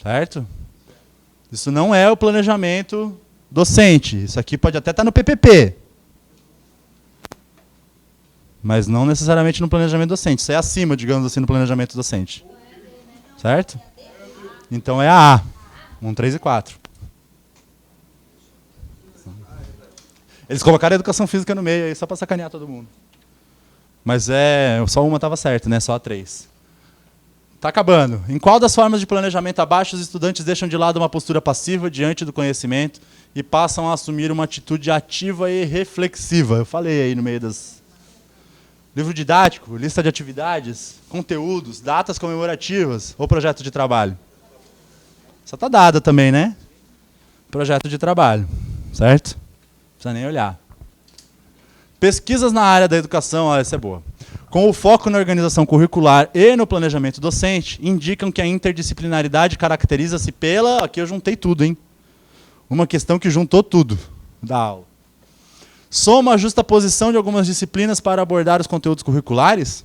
Certo? Isso não é o planejamento docente. Isso aqui pode até estar no PPP. Mas não necessariamente no planejamento docente. Isso é acima, digamos assim, no planejamento docente. Certo? Então é a A. 1, 3 e 4. Eles colocaram a educação física no meio aí, só para sacanear todo mundo. Mas só uma estava certa, né? Só a 3. Está acabando. Em qual das formas de planejamento abaixo os estudantes deixam de lado uma postura passiva diante do conhecimento e passam a assumir uma atitude ativa e reflexiva? Eu falei aí no meio das... Livro didático, lista de atividades, conteúdos, datas comemorativas ou projeto de trabalho? Só está dada também, né? Projeto de trabalho, certo? Não precisa nem olhar. Pesquisas na área da educação, essa é boa. Com o foco na organização curricular e no planejamento docente, indicam que a interdisciplinaridade caracteriza-se pela... Aqui eu juntei tudo, hein? Uma questão que juntou tudo da aula. Soma a justaposição de algumas disciplinas para abordar os conteúdos curriculares?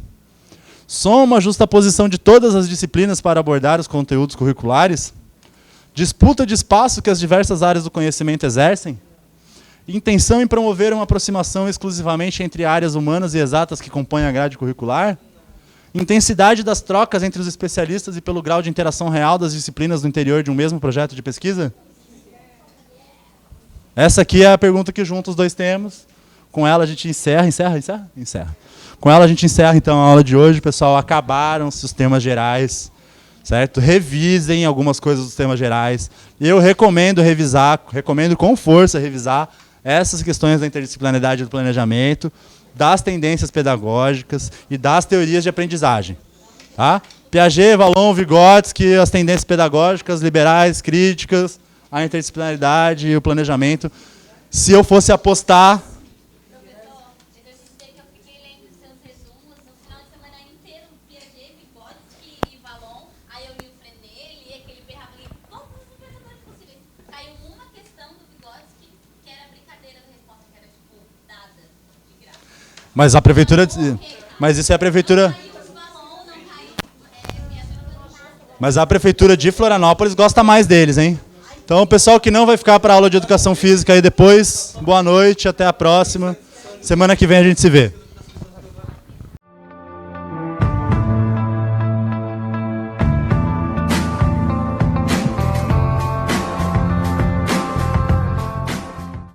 Soma a justaposição de todas as disciplinas para abordar os conteúdos curriculares? Disputa de espaço que as diversas áreas do conhecimento exercem? Intenção em promover uma aproximação exclusivamente entre áreas humanas e exatas que compõem a grade curricular? Intensidade das trocas entre os especialistas e pelo grau de interação real das disciplinas no interior de um mesmo projeto de pesquisa? Essa aqui é a pergunta que junta os 2 temas. Com ela a gente encerra. Com ela a gente encerra então a aula de hoje. Pessoal, acabaram-se os temas gerais. Certo? Revisem algumas coisas dos temas gerais. Eu recomendo revisar, recomendo com força revisar essas questões da interdisciplinaridade do planejamento, das tendências pedagógicas e das teorias de aprendizagem. Tá? Piaget, Vallon, Vygotsky, as tendências pedagógicas, liberais, críticas, a interdisciplinaridade e o planejamento. Se eu fosse apostar... Mas a prefeitura... Mas isso é a prefeitura... Mas a prefeitura de Florianópolis gosta mais deles, hein? Então, o pessoal que não vai ficar para a aula de educação física aí depois, boa noite, até a próxima. Semana que vem a gente se vê.